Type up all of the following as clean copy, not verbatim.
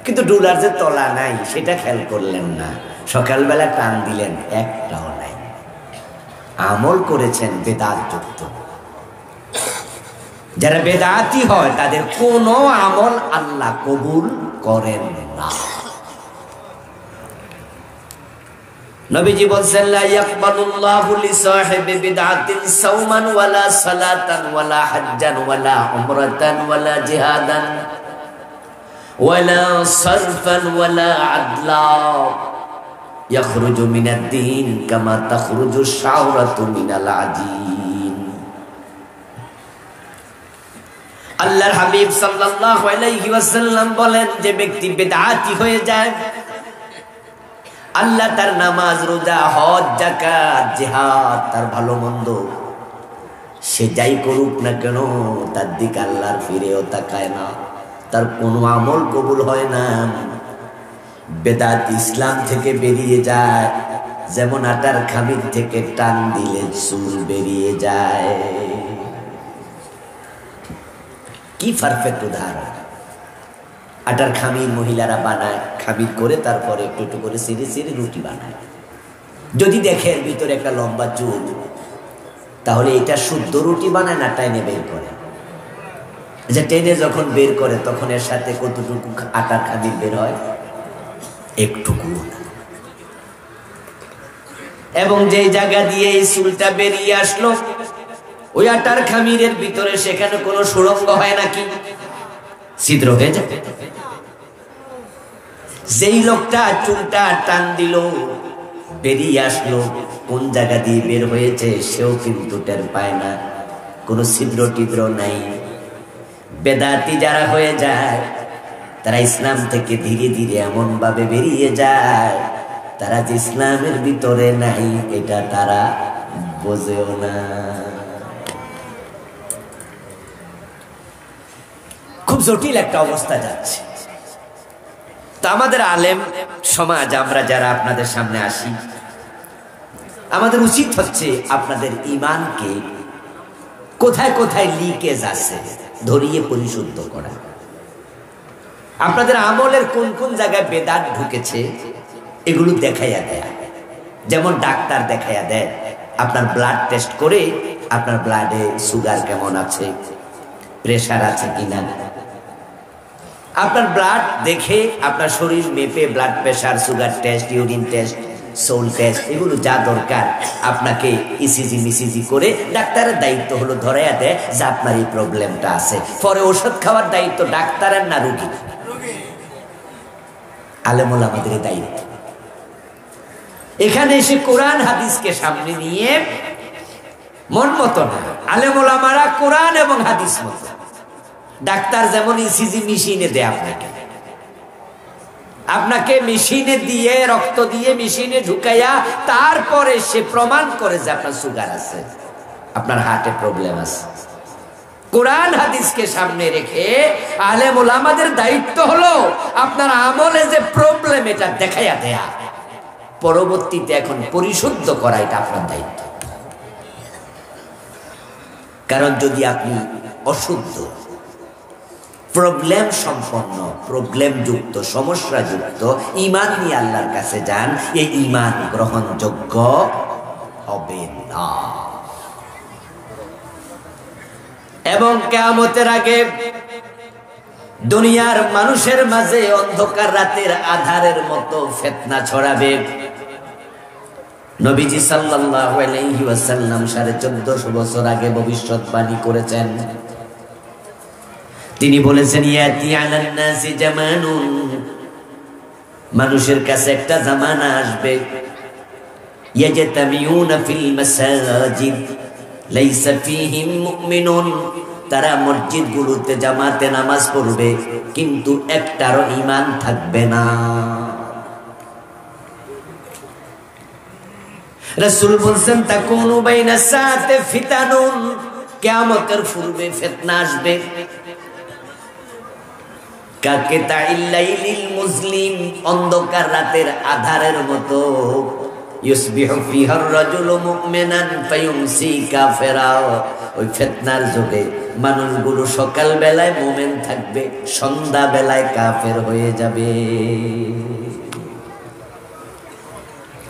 কিন্তু ডুলার যে তলা নাই সেটা খেয়াল করলেন না। সকালবেলা টান দিলেন, একটাও নাই। আমল করেছেন বেদাত যুক্ত। যারা বেদাতি হয় তাদের কোনো আমল আল্লাহ কবুল করেন না। নবীজি বলেন, লা ইয়াকবালুল্লাহু লিসাহিবি বিদআতিন সাওমান ওয়ালা সালাতান ওয়ালা হাজ্জান ওয়ালা উমরাতান ওয়ালা জিহাদান ওয়ালা সারফান ওয়ালা আদলা ইয়াখরুজু মিনাদ দ্বীন কামা তাখরুজু শাওরাতু মিনাল আজীন। আল্লাহর হাবিব সাল্লাল্লাহু আলাইহি ওয়াসাল্লাম বলেন, যে ব্যক্তি বিদআতি হয়ে যায়, আল্লাহ তার নামাজ, রোজা, হজ, যাকাত, জিহাদ, তার ভালো মন্দ সে যাই করুক না কেন, তার দিকে আল্লাহর ফিরেও তাকায় না, তার কোনো আমল কবুল হয় না। বেদাত ইসলাম থেকে বেরিয়ে যায় যেমন আটার খামির থেকে টান দিলে চুল বেরিয়ে যায়। কি পারফেক্ট উদাহরণ! আটার খামির মহিলারা বানায়, খামির করে তারপরে একটু একটু করে সিঁড়ি সিঁড়ি রুটি বানায়। যদি দেখে এর ভিতরে একটা লম্বা চুল, তাহলে এটা শুদ্ধ রুটি বানায় না টাইনে বের করে? যে টেনে যখন বের করে তখন এর সাথে কতটুকু আটার খামির বের হয়? একটুকু না। এবং যে জায়গা দিয়ে এই চুলটা বেরিয়ে আসলো, ওই আটার খামিরের ভিতরে সেখানে কোনো সুড়ঙ্গ হয় নাকি? ছিদ্র হয়ে যায়। যেই লোকটা চুলটা টান দিল, বেরিয়ে আসলো, কোন জায়গা দিয়ে বের হয়েছে সেও কিন্তু টের পায় না, কোনো ছিদ্র টিদ্র নাই। বেদাতি যারা হয়ে যায় তারা ইসলাম থেকে ধীরে ধীরে এমন ভাবে বেরিয়ে যায়, তারা যে ইসলামের ভিতরে নাই এটা তারা বোঝেও না। খুব জটিল একটা অবস্থা যাচ্ছে। তো আমাদের আলেম সমাজ, আমরা যারা আপনাদের সামনে আসি, আমাদের উচিত হচ্ছে আপনাদের ঈমানকে কোথায় কোথায় লিকেজ আছে ধরিয়ে পরিশুদ্ধ করা। আপনাদের আমলের কোন কোন জায়গায় বেদাত ঢুকেছে এগুলো দেখাইয়া দেয়। যেমন ডাক্তার দেখাইয়া দেয়, আপনার ব্লাড টেস্ট করে আপনার ব্লাডে সুগার কেমন আছে, প্রেশার আছে কিনা, আপনার ব্লাড দেখে আপনার শরীর মেপে blood pressure, sugar test, urine test, সোল টেস্ট, এগুলো যা দরকার আপনাকে ইসিজি মিসিজি করে ডাক্তারের দায়িত্ব হলো ধরাইয়া দেয় যে আপনার এই প্রবলেমটা আছে। পরে ওষুধ খাওয়ার দায়িত্ব ডাক্তারের না রোগী? আলেমুল আমাদের এই দায়িত্ব। এখানে এসে কোরআন হাদিসকে সামনে নিয়ে মন মতো না, আলেমুল আমারা কোরআন এবং হাদিস মতো। ডাক্তার যেমন ইসিজি মেশিনে দেয় আপনাকে মেশিনে দিয়ে, রক্ত দিয়ে মেশিনে ঢুকাইয়া তারপরে সে প্রমাণ করে যে আপনার সুগার আছে, আপনার হার্টে প্রবলেম আছে। কোরআন হাদিসকে সামনে রেখে আলেম ওলামাদের দায়িত্ব হলো আপনার আমলে যে প্রবলেম এটা দেখাইয়া দেয়া, পরবর্তীতে এখন পরিশুদ্ধ করা, এটা আপনার দায়িত্ব। কারণ যদি আপনি অশুদ্ধ, প্রবলেম সম্পন্ন, প্রবলেম যুক্ত, সমস্যা যুক্ত ঈমান নিয়ে আল্লাহর কাছে যান, এই ঈমান গ্রহণযোগ্য হবে না। এবং কিয়ামতের আগে দুনিয়ার মানুষের মাঝে অন্ধকার রাতের আধারের মতো ফিতনা ছড়াবে। নবীজি সাল্লাল্লাহু আলাইহি ওয়াসাল্লাম 1450 বছর আগে ভবিষ্যৎবাণী করেছেন। তিনি বলেছেন, ইয়াতি আলান নাসি জামানুন, মানুষের কাছে একটা জামানা আসবে, ইয়াজতামিউনা ফিল মাসাজিদ লাইসা ফীহিম মুমিনুন, তারা মসজিদগুলোতে জামাতে নামাজ পড়বে কিন্তু একটারও ঈমান থাকবে না। রাসূল বলেন, তাকুনু বাইনা সাতে ফিতানুন, কিয়ামতের পূর্বে ফিতনা আসবে। কাকিতাইল লাইলিল মুসলিম, অন্ধকার রাতের আধারের মতো। ইউসবিহু ফিহার রাজুলু মুমিনান ফায়ুমসি কাফিরা, ওই ফিতনার যুগে মানুষগুলো সকাল বেলায় মোমেন থাকবে, সন্ধ্যা বেলায় কাফের হয়ে যাবে।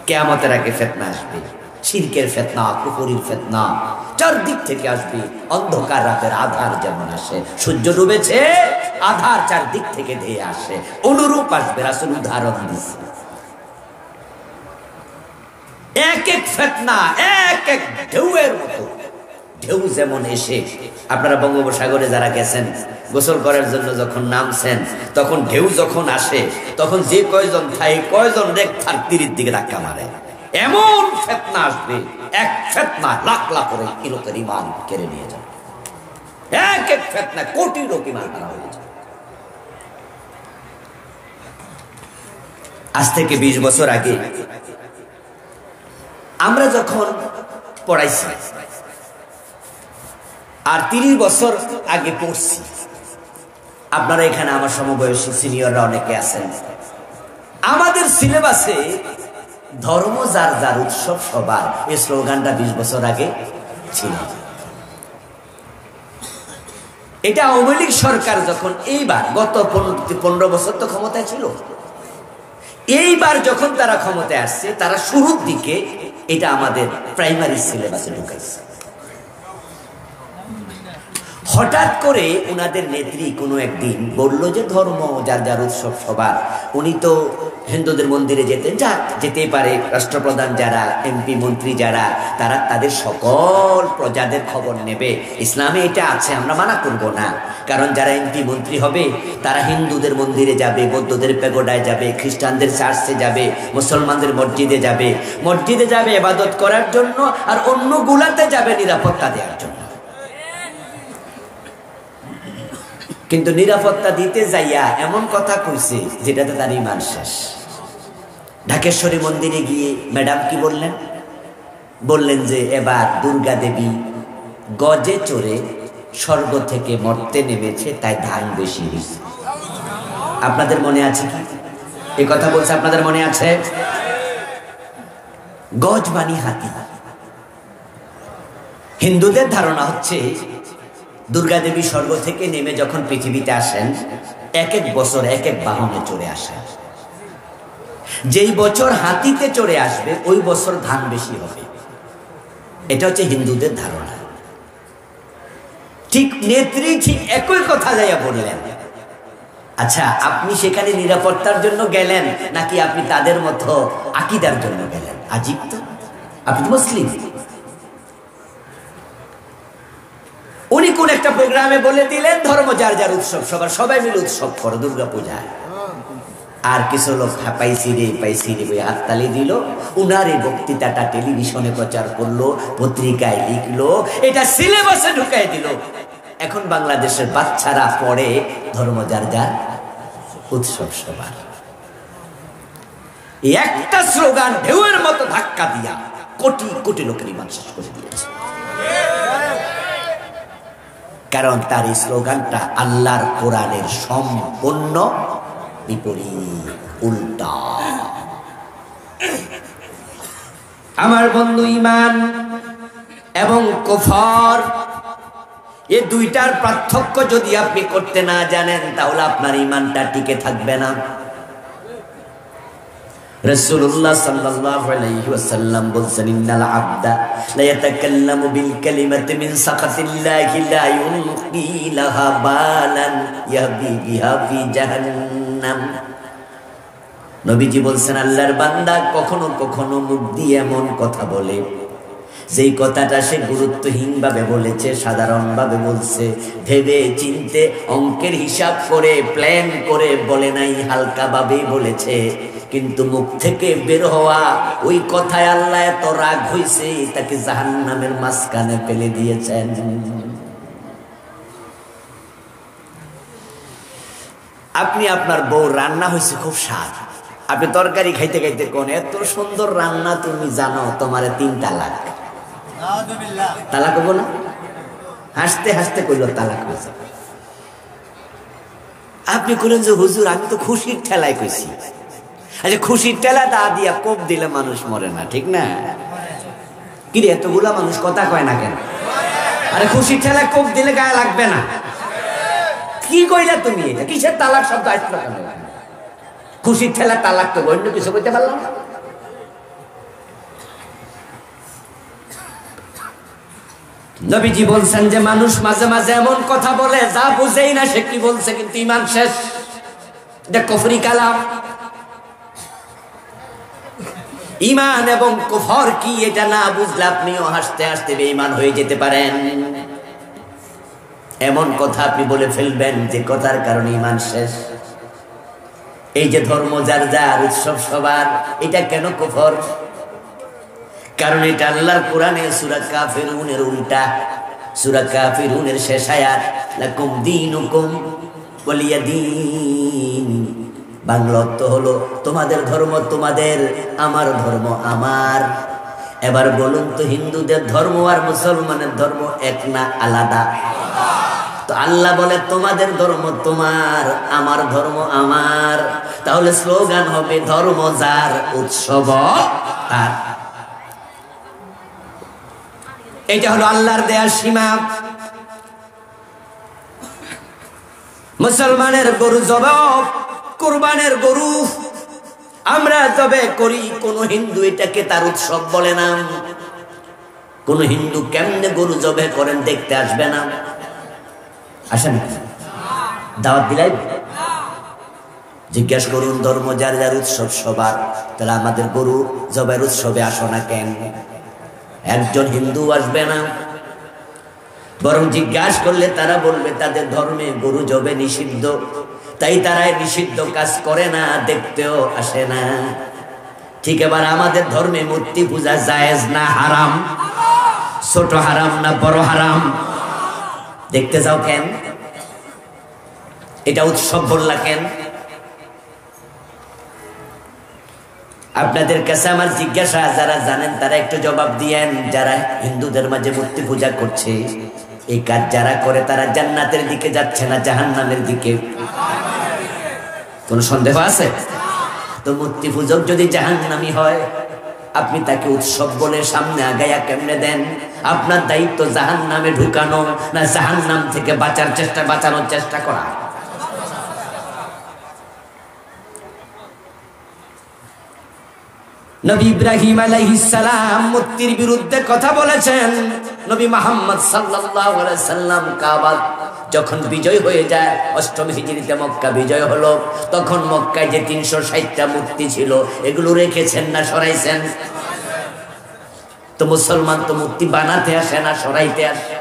কিয়ামতের আগে ফিতনা আসবে, শিরকের ফিতনা, কুফরির ফিতনা, চারদিক থেকে আসবে। অন্ধকার রাতের আধার যেমন আসে, সূর্য ডুবেছে, আধার চারদিক থেকে ধেয়ে আসে, অনুরূপ আসবে। রাসূল উদাহরণ দিয়েছে। এক এক ফিতনা এক এক ঢেউয়ের মতো। ঢেউ যেমন এসে, আপনারা বঙ্গোপসাগরে যারা গেছেন গোসল করার জন্য যখন নামছেন, তখন ঢেউ যখন আসে, তখন যে কয়জন থাকে কয়জন রেখ তার তীরের দিকে ধাক্কা মারে। এমন ফিতনা আসবে, এক ফিতনা লাখ লাখ লোকের ঈমান কেড়ে নিয়ে যাবে। এক এক ফিতনা কোটি লোক ঈমান হারা হয়ে যাবে। আজ থেকে 20 বছর আগে আমরা যখন পড়াইছি, আর 30 বছর আগে পড়ছি, আপনারা এখানে আমার সমবয়সী সিনিয়ররা অনেকে আছেন, আমাদের সিলেবাসে ধর্ম যার যার উৎসব সবার, এই স্লোগানটা 20 বছর আগে ছিল। এটা আওয়ামী লীগ সরকার যখন এইবার গত 15 বছর তো ক্ষমতায় ছিল, এইবার যখন তারা ক্ষমতায় আসছে, তারা শুরুর দিকে এটা আমাদের প্রাইমারি সিলেবাসে ঢুকাইছে। হঠাৎ করে ওনাদের নেত্রী কোনো একদিন বলল যে ধর্ম যার যার উৎসব সবার। উনি তো হিন্দুদের মন্দিরে যেতেই পারে, রাষ্ট্রপ্রধান যারা, এমপি মন্ত্রী যারা, তারা তাদের সকল প্রজাদের খবর নেবে। ইসলামে এটা আছে, আমরা মানা করব না। কারণ যারা এমপি মন্ত্রী হবে তারা হিন্দুদের মন্দিরে যাবে, বৌদ্ধদের পেগোডায় যাবে, খ্রিস্টানদের চার্চে যাবে, মুসলমানদের মসজিদে যাবে ইবাদত করার জন্য, আর অন্যগুলাতে যাবে নিরাপত্তা দেওয়ার জন্য। কিন্তু নিরাপত্তা দিতে যাইয়া এমন কথা কইছে যেটাতে তার ঈমান শেষ। ঢাকেশ্বরী মন্দিরে গিয়ে ম্যাডাম কি বললেন যে এবার দুর্গা দেবী গজে চড়ে স্বর্গ থেকে মর্তে নেমেছে, তাই ধান বেশি হয়েছে। আপনাদের মনে আছে কি এই কথা বলছে? আপনাদের মনে আছে? গজ মানি হাতি। হিন্দুদের ধারণা হচ্ছে দুর্গা দেবী স্বর্গ থেকে নেমে যখন পৃথিবীতে আসেন, এক এক বছর এক এক বাহনে চড়ে আসেন। যেই বছর হাতিতে চড়ে আসবে ওই বছর ধান বেশি হবে। এটা হচ্ছে হিন্দুদের ধারণা। ঠিক নেত্রী ঠিক একই কথা যাইয়া বললেন। আচ্ছা, আপনি সেখানে নিরাপত্তার জন্য গেলেন নাকি আপনি তাদের মতো আকীদার জন্য গেলেন? আজীব তো, আপনি তো মুসলিম। উনি কোন একটা প্রোগ্রামে বলে দিলেন ধর্ম যার যার উৎসব সবার, সবাই মিলে উৎসব করো দুর্গা পূজায়। আর কিছু লোক পাইছি রে বই হাততালি দিল। উনার এই বক্তৃতাটা টেলিভিশনে প্রচার করলো, পত্রিকায় লিখলো, এটা সিলেবাসে ঢুকাই দিল। এখন বাংলাদেশের বাচ্চারা পড়ে ধর্ম যার যার উৎসব সবার। একটা স্লোগান ঢেউয়ের মতো ধাক্কা দিয়া কোটি কোটি লোকের ঈমান শেষ করে দিয়েছে। কারণ তার এই স্লোগানটা আল্লাহর কোরআনের সম্পূর্ণ বিপরীত, উল্টা। আমার বন্ধু, ঈমান এবং কুফর এই দুইটার পার্থক্য যদি আপনি করতে না জানেন তাহলে আপনার ঈমানটা টিকে থাকবে না। রাসূলুল্লাহ সাল্লাল্লাহু আলাইহি ওয়াসাল্লাম বলেছেন, ইন্নাল আবদা লা ইয়াতাকাল্লামু বিল কালিমাতি মিন সাখাতিল্লাহি লা ইউলকি লাহা বালান ইয়াহদি বিহা ফি জাহান্নাম। নবীজি বলেন, আল্লাহর বান্দা কখনো কখনো মুখ দিয়ে এমন কথা বলে যেই কথাটা সে গুরুত্বহীন ভাবে বলেছে, সাধারণ ভাবে বলছে, ভেবে চিনতে অঙ্কের হিসাব করে প্ল্যান করে বলে নাই, হালকা ভাবেই বলেছে। কিন্তু মুখ থেকে বের হওয়া ওই কথায় আল্লাহ এত রাগ হইছে তাকে জাহান্নামের মাঝখানে ফেলে দিয়েছেন। আপনি আপনার বউ রান্না হয়েছে খুব স্বাদ, আপনি তরকারি খাইতে খাইতে কোন এত সুন্দর রান্না তুমি জানো, তোমারে 3 তালাক। তালাক হবো না? হাসতে হাসতে কইল তালাক হয়েছে। আপনি কইলেন যে হুজুর আমি তো খুশির ঠেলায় কইছি। আচ্ছা, খুশির ঠেলা দা দিয়া কোপ দিলে মানুষ মরে না, ঠিক না? কি রে, এতগুলা মানুষ কথা কয় না কেন? আরে খুশি ঠেলা কোপ দিলে গায়ে লাগবে না? কি কইলা তুমি? এটা কিসের তালাক শব্দ আসলো কেন? খুশির ঠেলা তালাক তো অন্য কিছু কইতে পারলাম না। নবীজি বলছেন যে মানুষ মাঝে মাঝে এমন কথা বলে যা বুঝেই না সে কি বলছে, কিন্তু ঈমান শেষ। এটা কুফরি কালাম। ঈমান এবং কুফর কি এটা না বুঝলে আপনিও হাসতে হাসতে বেঈমান হয়ে যেতে পারেন। এমন কথা আপনি বলে ফেলবেন যে কথার কারণে ঈমান শেষ। এই যে ধর্ম যার যার, উৎসব সবার, এটা কেন কুফর? কারণ এটা আল্লাহর কোরআনে সূরা কাফিরুনের উল্টা। সূরা কাফিরুনের শেষ আয়াত, লাকুম দীনুকুম ওয়ালিয়া দীন। বাংলা অর্থ হলো তোমাদের ধর্ম তোমাদের, আমার ধর্ম আমার। এবার বলুন তো, হিন্দুদের ধর্ম আর মুসলমানের ধর্ম এক না আলাদা? তো আল্লাহ বলে তোমাদের ধর্ম তোমার, আমার ধর্ম আমার। তাহলে স্লোগান হবে ধর্ম যার, উৎসব তার। এটা হলো আল্লাহর দেয়া সীমা। মুসলমানের গরু জবাব, কুরবানের গরু আমরা জবে করি, কোন হিন্দু এটাকে তার উৎসব বলে না। কোন হিন্দু কেমনে গরু জবে করেন দেখতে আসবে না? আসেন, দাওয়াত দিলাই জিজ্ঞাসা করুন, ধর্ম যার যার, উৎসব সবার, তাহলে আমাদের গরু জবের উৎসবে আসো না কেন? একজন হিন্দু আসবে না, বরং জিজ্ঞাসা করলে তারা বলবে তাদের ধর্মে গরু জবে নিষিদ্ধ, তাই তারা নিষিদ্ধ কাজ করে না, দেখতেও আসে না। ঠিক এবার আমাদের ধর্মে মূর্তি পূজা জায়েজ না হারাম? ছোট হারাম না বড় হারাম? দেখতে যাও কেন? এটা উৎসব বললা কেন? আপনাদের কাছে আমার জিজ্ঞাসা, যারা জানেন তারা একটু জবাব দিয়েন। যারা হিন্দুদের মাঝে মূর্তি পূজা করছে, এই কাজ যারা করে তারা জান্নাতের দিকে যাচ্ছে না জাহান্নামের দিকে? কোন সন্দেহ আছে? তো মূর্তি পূজক যদি জাহান্নামী হয়, আপনি তাকে উৎসব বলে সামনে আগাইয়া কেমনে দেন? আপনার দায়িত্ব জাহান্নামে ঢুকানো না জাহান্নাম থেকে বাঁচানোর চেষ্টা করা? নবী ইব্রাহিম আলাইহিস সালাম মূর্তির বিরুদ্ধে কথা বলেছেন। নবী মুহাম্মদ সাল্লাল্লাহু আলাইহি সাল্লাম কাবা যখন বিজয় হয়ে যায়, ৮ম হিজরিতে মক্কা বিজয় হলো, তখন মক্কায় যে ৩৬০টা মূর্তি ছিল এগুলো রেখেছেন না সরাইছেন? তো মুসলমান তো মূর্তি বানাতে আসে না, সরাইতে আসে।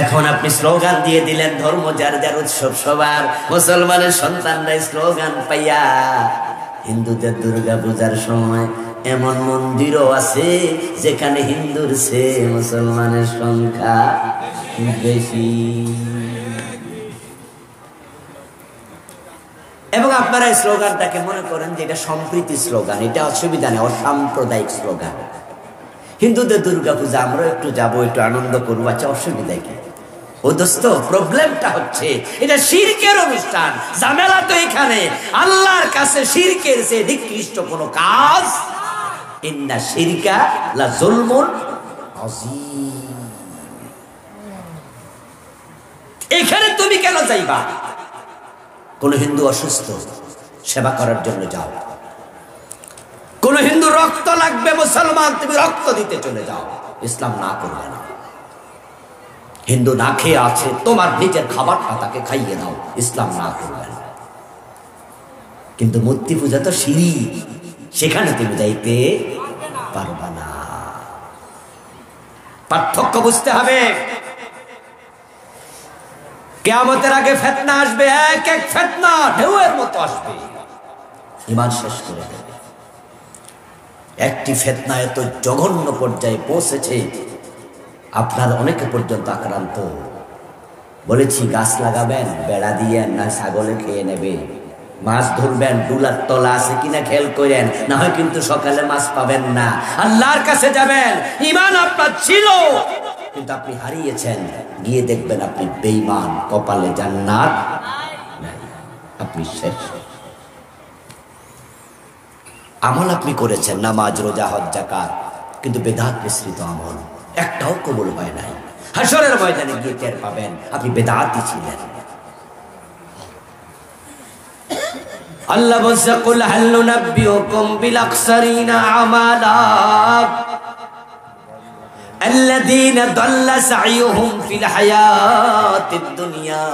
এখন আপনি স্লোগান দিয়ে দিলেন ধর্ম যার যার, উৎসব সবার। মুসলমানের সন্তানরা স্লোগান পাইয়া হিন্দুদের দুর্গা পূজার সময় এমন মন্দিরও আছে যেখানে হিন্দুর চেয়ে মুসলমানের সংখ্যা বেশি। এবং আপনারা এই স্লোগানটাকে মনে করেন যে এটা সম্প্রীতি স্লোগান, এটা অসুবিধা নেই, অসাম্প্রদায়িক স্লোগান। হিন্দুদের দুর্গা পূজা আমরা একটু যাবো, একটু আনন্দ করবো, আচ্ছা অসুবিধা কি? ও দোস্ত, প্রবলেমটা হচ্ছে এটা শিরকের অনুষ্ঠান। ঝামেলা তো এখানে, আল্লাহর কাছে শিরকের চেয়ে নিকৃষ্ট কোন কাজ। ইন্না শিরকা লা যুলমুন আযীম। এখানে তুমি কেন যাইবা? কোন হিন্দু অসুস্থ, সেবা করার জন্য যাও। কোন হিন্দু রক্ত লাগবে, মুসলমান তুমি রক্ত দিতে চলে যাও। ইসলাম না করবে না। হিন্দু না খেয়ে আছে, তোমার নিজের খাবারটা তাকে খাইয়ে দাও, ইসলাম না করবে না। কিন্তু মূর্তি পূজা তো শিরক, সেখানে তুমি যাইতে পারবা না। পার্থক্য বুঝতে হবে। কিয়ামতের আগে ফিতনা আসবে, এক এক ফিতনা ঢেউয়ের মতো আসবে, ঈমান শেষ করে দেবে। একটি ফিতনা এত জঘন্য পর্যায়ে পৌঁছেছে, আপনার অনেকে পর্যন্ত আক্রান্ত। বলেছি গাছ লাগাবেন, বেড়া দিয়ে না ছাগলে খেয়ে নেবে। মাছ ধরবেন, ডুলার তলা আছে কিনা খেয়াল করেন, না হয় কিন্তু সকালে মাছ পাবেন না। আল্লাহর কাছে যাবেন, ঈমান আপনার ছিল কিন্তু আপনি হারিয়েছেন, গিয়ে দেখবেন আপনি বেঈমান, কপালে জান্নাত নাই, আপনি শেষ। আমল আপনি করেছেন, নামাজ, রোজা, হজ, যাকাত, কিন্তু বেদাত মিশ্রিত আমল একটাও কবুল হয় নাই। হাসরের ময়দানে গিয়ে টের পাবেন আপনি বেদাতই ছিলেন। আল্লাহ বলছে কুল হাল নুনাব্বিউকুম বিল আকসারিনা আমালা الذين ضل سعيهم في الحياة الدنيا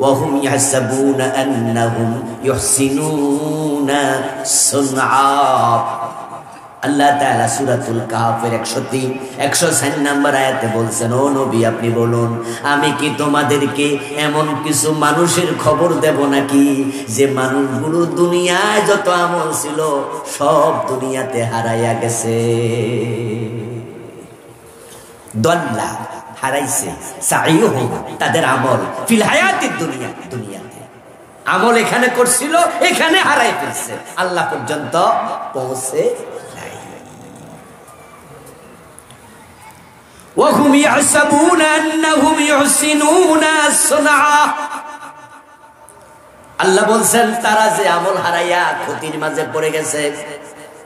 وهم يحسبون أنهم يحسنون صنعا। আল্লাহ তাআলা সূরাতুল কাহফের 104 নম্বর আয়াতে বলছেন, ও নবী আপনি বলুন আমি কি তোমাদেরকে এমন কিছু মানুষের খবর দেব নাকি যে মানুষগুলো দুনিয়ায় যত আমল ছিল সব দুনিয়াতে হারাইয়া গেছে। দল্লা হারাইছে, সাইয়ুহুম তাদের আমল ফিল হায়াতিদ দুনিয়া, দুনিয়াতে আমল এখানে করছিল এখানে হারাই ফেলছে, আল্লাহ পর্যন্ত পৌঁছে নাই। ওয়া হুম ইয়াহসাবুনা আন্নাহুম ইউহসিনুনা সুনআ। আল্লাহ বলছেন তারা যে আমল হারাইয়া ক্ষতির মাঝে পড়ে গেছে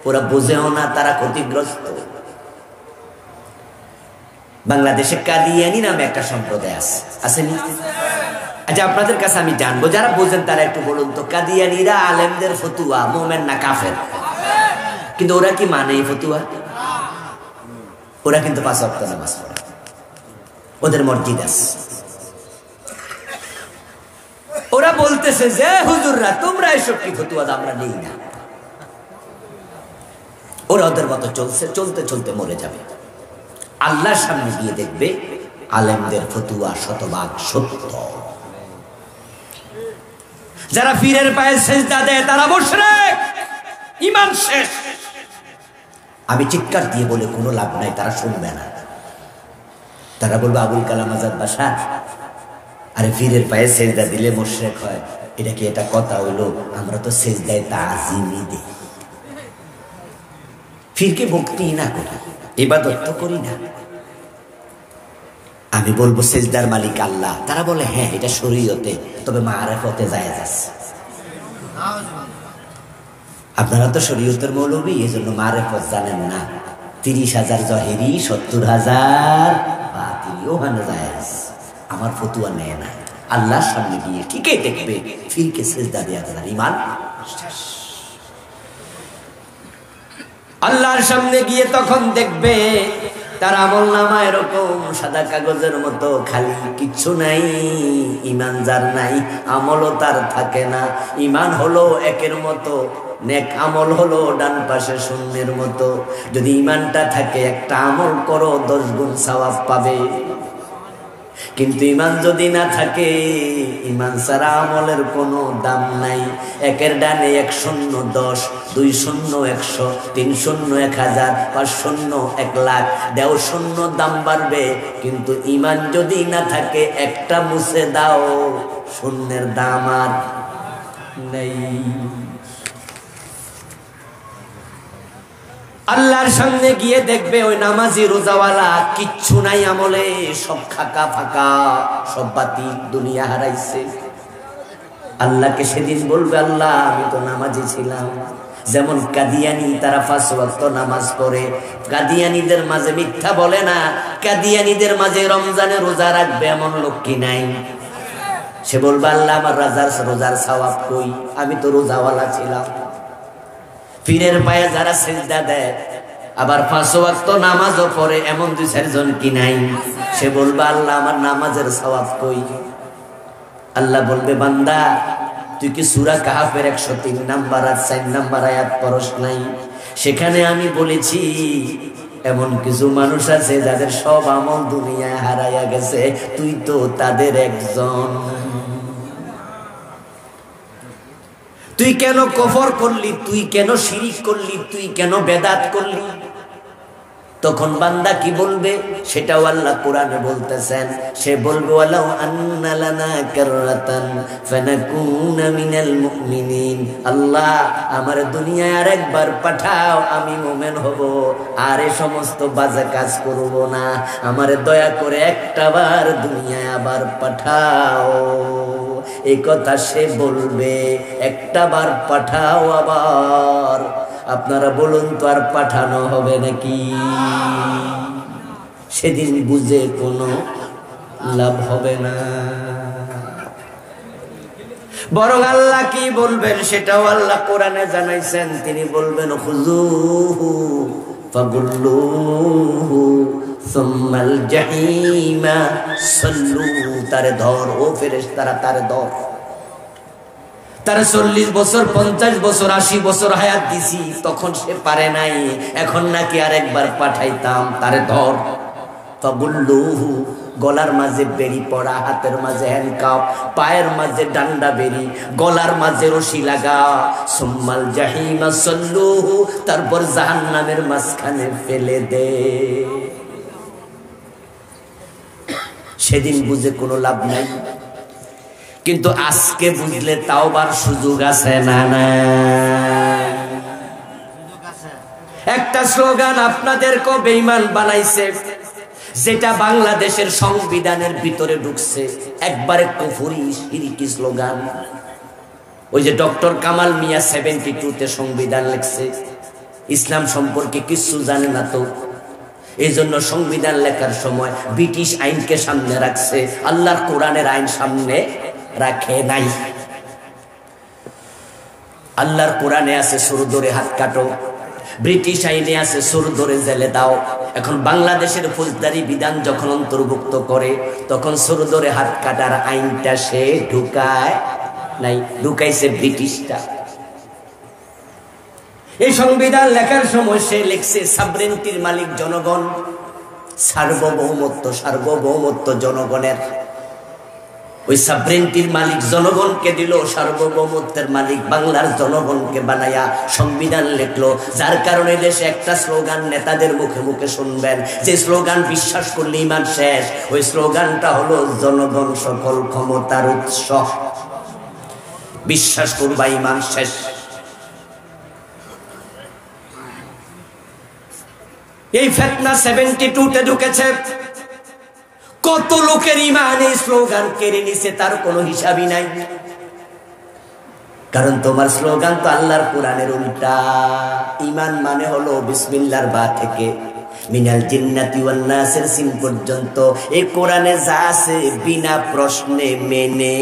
ওরা বুঝেও না তারা ক্ষতিগ্রস্ত। বাংলাদেশে কাদিয়ানি নামে একটা সম্প্রদায় আছে, আসেনি? আচ্ছা আপনাদের কাছে আমি জানবো, যারা বোঝেন তারা একটু বলুন তো, কাদিয়ানিরা আলেমদের ফতুয়া মুমিন না কাফের? কিন্তু ওরা কি মানে এই ফতুয়া? ওরা কিন্তু 5 ওয়াক্ত নামাজ পড়ে, ওদের মসজিদ আছে। ওরা বলতেছে যে হুজুররা তোমরা এসব কি ফতুয়া আমরা নেই না। ওরা ওদের মতো চলছে, চলতে চলতে মরে যাবে। আল্লাহর সামনে গিয়ে দেখবে আলেমদের ফতুয়া শতভাগ সত্য। যারা পীরের পায়ে সেজদা দেয় তারা মুশরিক, ঈমান শেষ। আমি চিৎকার দিয়ে বলে কোনো লাভ নাই, তারা শুনবে না। তারা বলবে আবুল কালাম আজাদ বাশা, আরে পীরের পায়ে সেজদা দিলে মুশরিক হয়, এটা কি এটা কথা হইলো? আমরা তো সেজদায় তাজিমই দিই, পীরকে ভক্তি না করি, ইবাদত তো করি না। আমি বলবো সেজদার মালিক আল্লাহ, তারা বলে হ্যাঁ এটা শরীয়তে, তবে মারেফতে জায়েজ আছে। আপনারা তো শরীয়তের মৌলবী, এজন্য মারেফত জানেন না। 30,000 জহেরি 70,000 বাতিলও হান জায়েজ। আমার ফতুয়া নেয় না। আল্লাহর সামনে গিয়ে ঠিকই দেখবে ফিরকে সেজদা দেয়া তার ঈমান শেষ। আল্লাহর সামনে গিয়ে তখন দেখবে তার আমল নামা এরকম সাদা কাগজের মতো খালি, কিচ্ছু নাই। ঈমান যার নাই আমলও তার থাকে না। ঈমান হলো একের মতো, নেক আমল হলো ডান পাশে শূন্যের মতো। যদি ঈমানটা থাকে একটা আমল করো 10 গুণ সওয়াব পাবে, কিন্তু ঈমান যদি না থাকে, ঈমান ছাড়া আমলের কোনো দাম নাই। একের ডানে 1 শূন্য 10, 2 শূন্য 100, 3 শূন্য 1000, 5 শূন্য 1 লাখ, 1.5 শূন্য দাম বাড়বে। কিন্তু ঈমান যদি না থাকে একটা মুছে দাও, শূন্যের দাম আর নেই। আল্লাহর সামনে গিয়ে দেখবে ওই নামাজি রোজাওয়ালা কিচ্ছু নাই আমলে, সব খাকা ফাঁকা, সব বাতিল, দুনিয়া হারাইছে। আল্লাহকে সেদিন বলবে আল্লাহ আমি তো নামাজি ছিলাম। যেমন কাদিয়ানি তারা 5 ওয়াক্ত নামাজ পড়ে, কাদিয়ানিদের মাঝে মিথ্যা বলে না, কাদিয়ানিদের মাঝে রমজানে রোজা রাখবে এমন লোক কি নাই? সে বলবে আল্লাহ আমার রোজার সওয়াব কই, আমি তো রোজাওয়ালা ছিলাম। পীরের পায়ে যারা সেজদা দেয় আবার 5 ওয়াক্ত নামাজও পড়ে এমন 2-4 জন কি নাই? সে বলবে আল্লাহ আমার নামাজের সওয়াব কই? আল্লাহ বলবে বান্দা তুই কি সূরা কাহফের 103 নাম্বার আর 4 নাম্বার আয়াত পড়স নাই? সেখানে আমি বলেছি এমন কিছু মানুষ আছে যাদের সব আমল দুনিয়ায় হারাইয়া গেছে, তুই তো তাদের একজন। তুই কেন কুফর করলি, তুই কেন শিরিক করলি, তুই কেন বেদাত করলি? তখন বান্দা কি বলবে সেটাও আল্লাহ কোরআনে বলতেছেন। সে বলবে ওয়ালাউ আন্না লানা কাররাতান ফানাকুনা মিনাল মুমিনিন, আল্লাহ আমার দুনিয়ায় আরেকবার পাঠাও, আমি মুমিন হব, আর এই সমস্ত বাজে কাজ করব না। আমারে দয়া করে একটাবার দুনিয়ায় আবার পাঠাও। এই কথা সে বলবে, একটাবার পাঠাও আবার। আপনারা বলুন তো আর পাঠানো হবে নাকি? সেদিন বুঝে কোনো লাভ হবে না। বরং আল্লাহ কি বলবেন সেটাও আল্লাহ কোরআনে জানাইছেন। তিনি বলবেন খুযুহু ফাগুল্লুহু সুম্মাল জাহিমা সাল্লু। তারে ধর ও ফেরেশতারা, তারে ধর। তারে 40 বছর 50 বছর 80 বছর হায়াত দিছি, তখন সে পারে নাই, এখন নাকি আরেকবার পাঠাইতাম। তারে ধর। ফাগুল্লুহু, গলার মাঝে বেড়ি পড়া, হাতের মাঝে হ্যান্ডকাপ, পায়ের মাঝে ডান্ডা বেড়ি, গলার মাঝে রশি লাগা। সুম্মাল জাহিমা সাল্লুহু, তারপর জাহান্নামের মাঝখানে ফেলে দে। সেদিন বুঝে কোনো লাভ নাই, কিন্তু আজকে বুঝলে তাওবার সুযোগ আছে না? না, একটা স্লোগান আপনাদেরকে বেঈমান বানাইছে, যেটা বাংলাদেশের সংবিধানের ভিতরে ঢুকছে, একবারে কুফরি শিরকি স্লোগান। ওই যে ডক্টর কামাল মিয়া 72-তে সংবিধান লিখছে, ইসলাম সম্পর্কে কিছু জানে না তো, এই জন্য সংবিধান লেখার সময় ব্রিটিশ আইনকে সামনে রাখছে, আল্লাহর কোরআনের আইন সামনে রাখে নাই। আল্লাহর কোরআনে আছে সুর ধরে হাত কাটো, ব্রিটিশ আইনে আছে সুর ধরে জেলে দাও। এখন বাংলাদেশের ফৌজদারি বিধান যখন অন্তর্ভুক্ত করে, তখন সুর ধরে হাত কাটার আইনটা সে ঢুকায় নাই, ঢুকাইছে ব্রিটিশটা। এই সংবিধান লেখার সময় সে লিখছে সাবরেন্টির মালিক জনগণ, সার্বভৌমত্ব জনগণের। ওই সাবরেন্টির মালিক জনগণকে দিল, সার্বভৌমত্বের মালিক বাংলার জনগণকে বানায়া সংবিধান লিখলো। যার কারণে দেশে একটা স্লোগান নেতাদের মুখে মুখে শুনবেন, যে স্লোগান বিশ্বাস করলে ঈমান শেষ। ওই স্লোগানটা হলো জনগণ সকল ক্ষমতার উৎস। বিশ্বাস করবা ঈমান শেষ। এই ফিতনা 72-তে ঢুকেছে। কত লোকের ঈমান এই স্লোগান কেড়ে নিছে, তার কোনো হিসাবই নাই। কারণ তোমার স্লোগান তো আল্লাহর কোরআনের উল্টা। ঈমান মানে হলো বিসমিল্লাহর বা থেকে মিনাল জিন্নাতি ওয়ান নাসের সিন পর্যন্ত এই কোরআনে যা আছে বিনা প্রশ্নে মেনে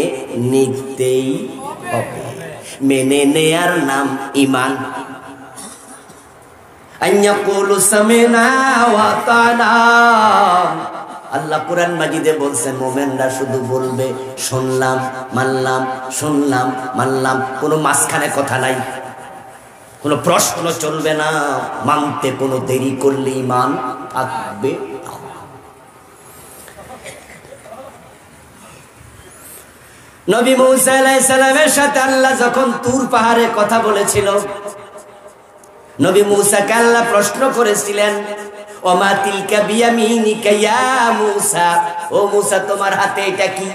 নিতেই হবে। মেনে নেয়ার নাম ঈমান। আইয়াকুলু সামিনা ওয়া আতানা। আল্লাহ কোরআন মাজিদে বলছেন মুমিনরা শুধু বলবে শুনলাম মানলাম, শুনলাম মানলাম, কোনো মাঝখানে কথা নাই, কোনো প্রশ্ন চলবে না। মানতে কোনো দেরি করলে ঈমান থাকবে। নবী মুসা আলাইহিস সালামের সাথে আল্লাহ যখন তুর পাহাড়ে কথা বলেছিল, নবী মুসাকে আল্লাহ প্রশ্ন করেছিলেন, ওমা তিলকা বিয়ামিনিকা ইয়া মুসা, ও মুসা তোমার হাতে এটা কি?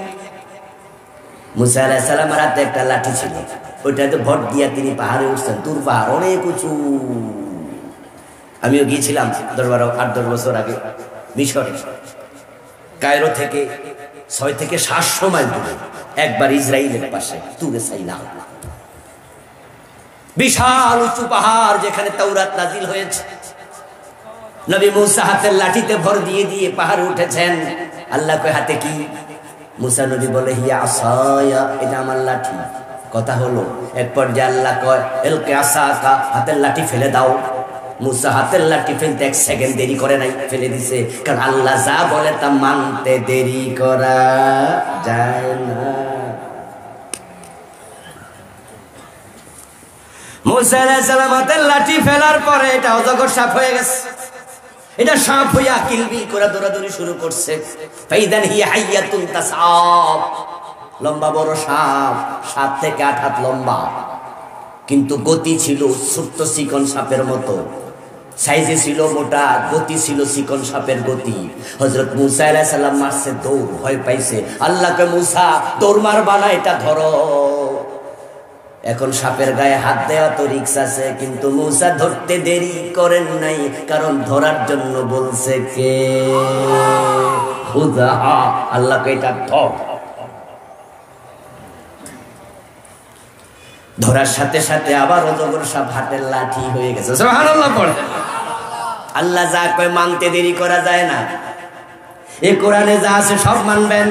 মুসা আলাইহিস সালামের হাতে একটা লাঠি ছিল, ওইটাতে ভর দিয়া তিনি পাহাড়ে উঠছেন। তুর পাহাড় অনেক উঁচু। আমিও গিয়েছিলাম 8-10 বছর আগে মিশরে। কায়রো থেকে 6 থেকে 700 মাইল দূরে, একবার ইসরায়েলের পাশে তুরে সাইনা, বিশাল উঁচু পাহাড় যেখানে তাওরাত নাজিল হয়েছে। নবী মুসা হাতের লাঠিতে ভর দিয়ে দিয়ে পাহাড়ে উঠেছেন। আল্লাহ কয় হাতে কি? মুসা নবী বলে হিয়া আসায়া, এটা আমার লাঠি। কথা হলো, এক পর্যায়ে আল্লাহ কয় এলকে আসাকা, হাতের লাঠি ফেলে দাও। মুসা হাতের লাঠি ফেলতে 1 সেকেন্ড দেরি করে নাই, ফেলে দিছে। কারণ আল্লাহ যা বলে তা মানতে দেরি করা যায় না। মুসা আলাইহিস সালাম হাতের লাঠি ফেলার পরে এটা অজগর সাপ হয়ে গেছে। এটা সাপ হইয়া কিলবিল করে দৌড়াদৌড়ি শুরু করছে। ফাইদান হিয়া হাইয়াতুন তাসাব, লম্বা বড় সাপ, 7 থেকে 8 হাত লম্বা, কিন্তু গতি ছিল ছোট্ট চিকন সাপের মতো। সাইজে ছিল মোটা, গতি ছিল চিকন সাপের গতি। হযরত মুসা আলাইহিস সালাম মারছে দৌড়, ভয় পাইছে। আল্লাহকে মুসা দৌড় মারবা না, এটা ধরো। এখন সাপের গায়ে হাত দেওয়া তো রিক্স আছে, কিন্তু মুসা ধরতে দেরি করেন নাই, কারণ ধরার জন্য বলছে কে? খুদা। আল্লাহকে এটা ধর। ধরার সাথে সাথে আবার অজগর সাপ হাতের লাঠি হয়ে গেছে। সুবহানাল্লাহ পড়ে। আল্লাহ যা কয় মানতে দেরি করা যায় না। এই কোরআনে যা আছে সব মানবেন।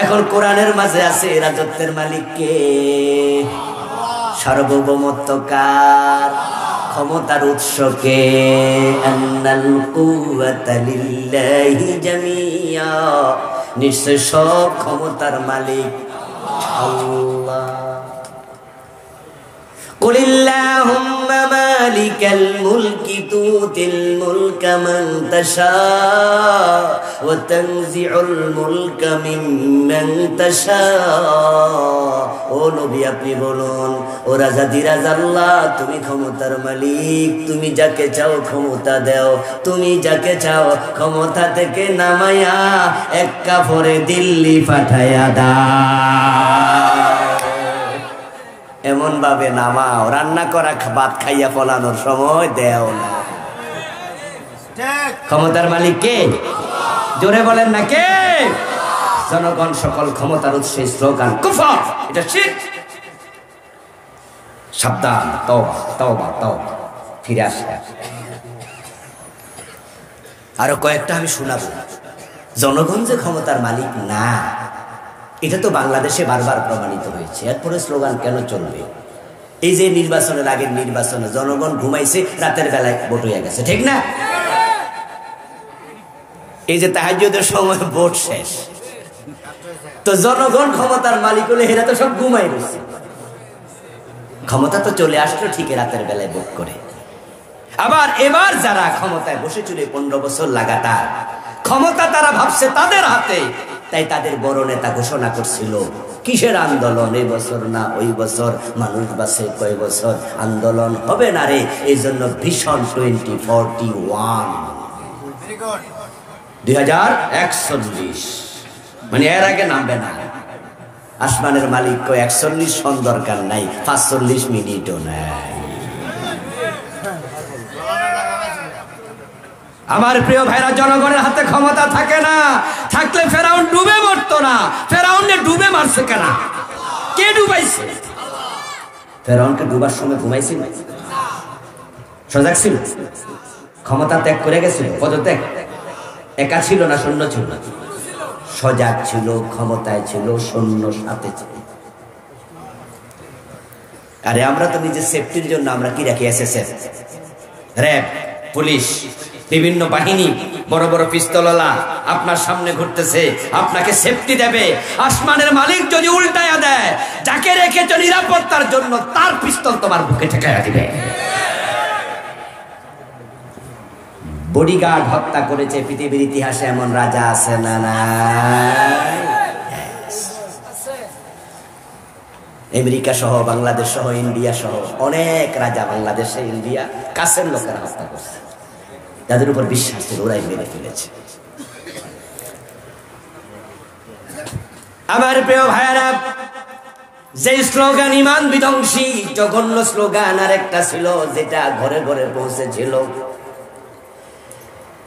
এখন কোরআনের মাঝে আছে রাজত্বের মালিক কে? সার্বভৌমত্ব কার? ক্ষমতার উৎস কে? আন্নাল কুওয়াতা লিল্লাহি জামিয়া, নিশ্চয় সব ক্ষমতার মালিক আল্লাহ। কুলিল্লাহুম্মা মালিকাল মুলকি তুতিল মুলকা মান তাশা ওয়া তানজিউল মুলকা মিম্মান তাশা। ও নবী আপনি বলুন, ও রাজাধিরাজ আল্লাহ, তুমি ক্ষমতার মালিক, তুমি যাকে চাও ক্ষমতা দাও, তুমি যাকে চাও ক্ষমতা থেকে নামায়া এক কাফরে দিল্লি পাঠায়া দাও। এমন ভাবে নামাও, রান্না করা ভাত খাইয়া ফলানোর সময় দেও না। ক্ষমতার মালিক কে? জোরে বলেন না কে? জনগণ সকল ক্ষমতার উৎসে স্লোগান কুফর, এটা শিরক। সাবধান, তওবা তওবা তওবা, ফিরে আসে। আরো কয়েকটা আমি শোনাবো। জনগণ যে ক্ষমতার মালিক না, এটা তো বাংলাদেশে বারবার প্রমাণিত হয়েছে। এরপরে স্লোগান কেন চলবে? এই যে নির্বাচনের আগের নির্বাচনে জনগণ ঘুমাইছে, রাতের বেলায় ভোট হয়ে গেছে, ঠিক না? এই যে তাহাজ্জুদের সময় ভোট শেষ, তো জনগণ ক্ষমতার মালিক হলে এরা তো সব ঘুমাই গেছে। ক্ষমতা তো চলে আসলো ঠিক রাতের বেলায় ভোট করে। আবার এবার যারা ক্ষমতায় বসেছিল 15 বছর লাগাতার, ক্ষমতা তারা ভাবছে তাদের হাতে, তাই তাদের বড় নেতা ঘোষণা করছিল কিসের আন্দোলন, এই বছর না ওই বছর, মানুষ বাসে কয় বছর, আন্দোলন হবে না রে। এই জন্য ভিশন 2041, 2041, মানে এর আগে নামবে না। আসমানের মালিক কয় 41 সন দরকার নাই, 45 মিনিটও নাই। আমার প্রিয় ভাইরা, জনগণের হাতে ক্ষমতা থাকে না, থাকলে ফেরাউন ডুবে মরতো না। ফেরাউনকে ডুবে মারছে কেন? কে ডুবাইছে? ফেরাউনকে ডুবার সময় ঘুমাইছে না, সজাগ ছিল, ক্ষমতা ত্যাগ করে গেছিল। পদত্যাগ একা ছিল না, সৈন্য ছিল না? সজাগ ছিল, ক্ষমতায় ছিল, সৈন্য সাথে ছিল। আরে আমরা তো নিজের সেফটির জন্য আমরা কি রাখি? এসএসএফ, র‍্যাব, পুলিশ, বিভিন্ন বাহিনী, বড় বড় পিস্তলওয়ালা আপনার সামনে ঘুরতেছে, আপনাকে সেফটি দেবে। আসমানের মালিক যদি উল্টায়া দেয়, যাকে রেখেছ নিরাপত্তার জন্য, তার পিস্তল তোমার বুকে ঠেকাইয়া দিবে। বডিগার্ড হত্যা করেছে পৃথিবীর ইতিহাসে এমন রাজা আছে না? নাই। আমেরিকা সহ, বাংলাদেশ সহ, ইন্ডিয়া সহ অনেক রাজা বাংলাদেশে, ইন্ডিয়া কাছের লোকেরা হত্যা করছে, যাদের উপর বিশ্বাস ছিল, ওরাই মেরে ফেলেছে। আমার প্রিয় ভাইয়ারা, যে স্লোগান ইমান বিধ্বংসী জঘন্য স্লোগান, আর একটা ছিল যেটা ঘরে ঘরে পৌঁছেছিল।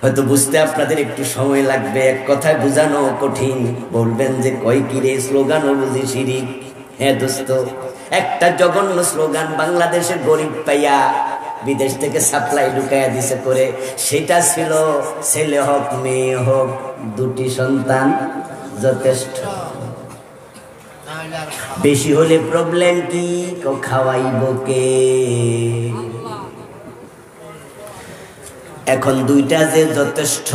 হয়তো বুঝতে আপনাদের একটু সময় লাগবে, এক কথায় বোঝানো কঠিন। বলবেন যে কয় কি রে, স্লোগানও বুঝি শিরিক। হ্যাঁ দোস্ত, একটা জঘন্য স্লোগান বাংলাদেশের গরিব পাইয়া বিদেশ থেকে সাপ্লাই ঢুকাইয়া দিছে করে, সেটা ছিল ছেলে হোক মেয়ে হোক 2টি সন্তান যথেষ্ট। বেশি হলে প্রবলেম কি? খাওয়াইব কে? এখন 2টা যে যথেষ্ট,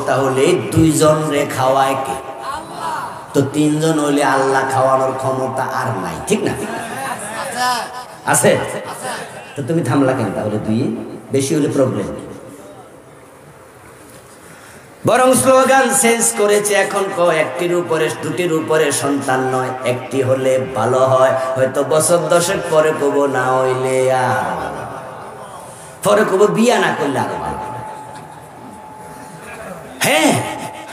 তাহলে 2 জন রে খাওয়ায় কে? তো 3 জন হইলে আল্লাহ খাওয়ানোর ক্ষমতা আর নাই, ঠিক না? আছে? তো তুমি থামলা কেন তাহলে? 2 বেশি হলে প্রবলেম। বরং স্লোগান চেঞ্জ করেছে, এখন একটির উপরে 2টির উপরে সন্তান নয়, একটি হলে ভালো হয়। হয়তো বছর 10 পরে কব না হইলে আর, পরে কব বিয়া না করলে আর ভালো। হ্যাঁ,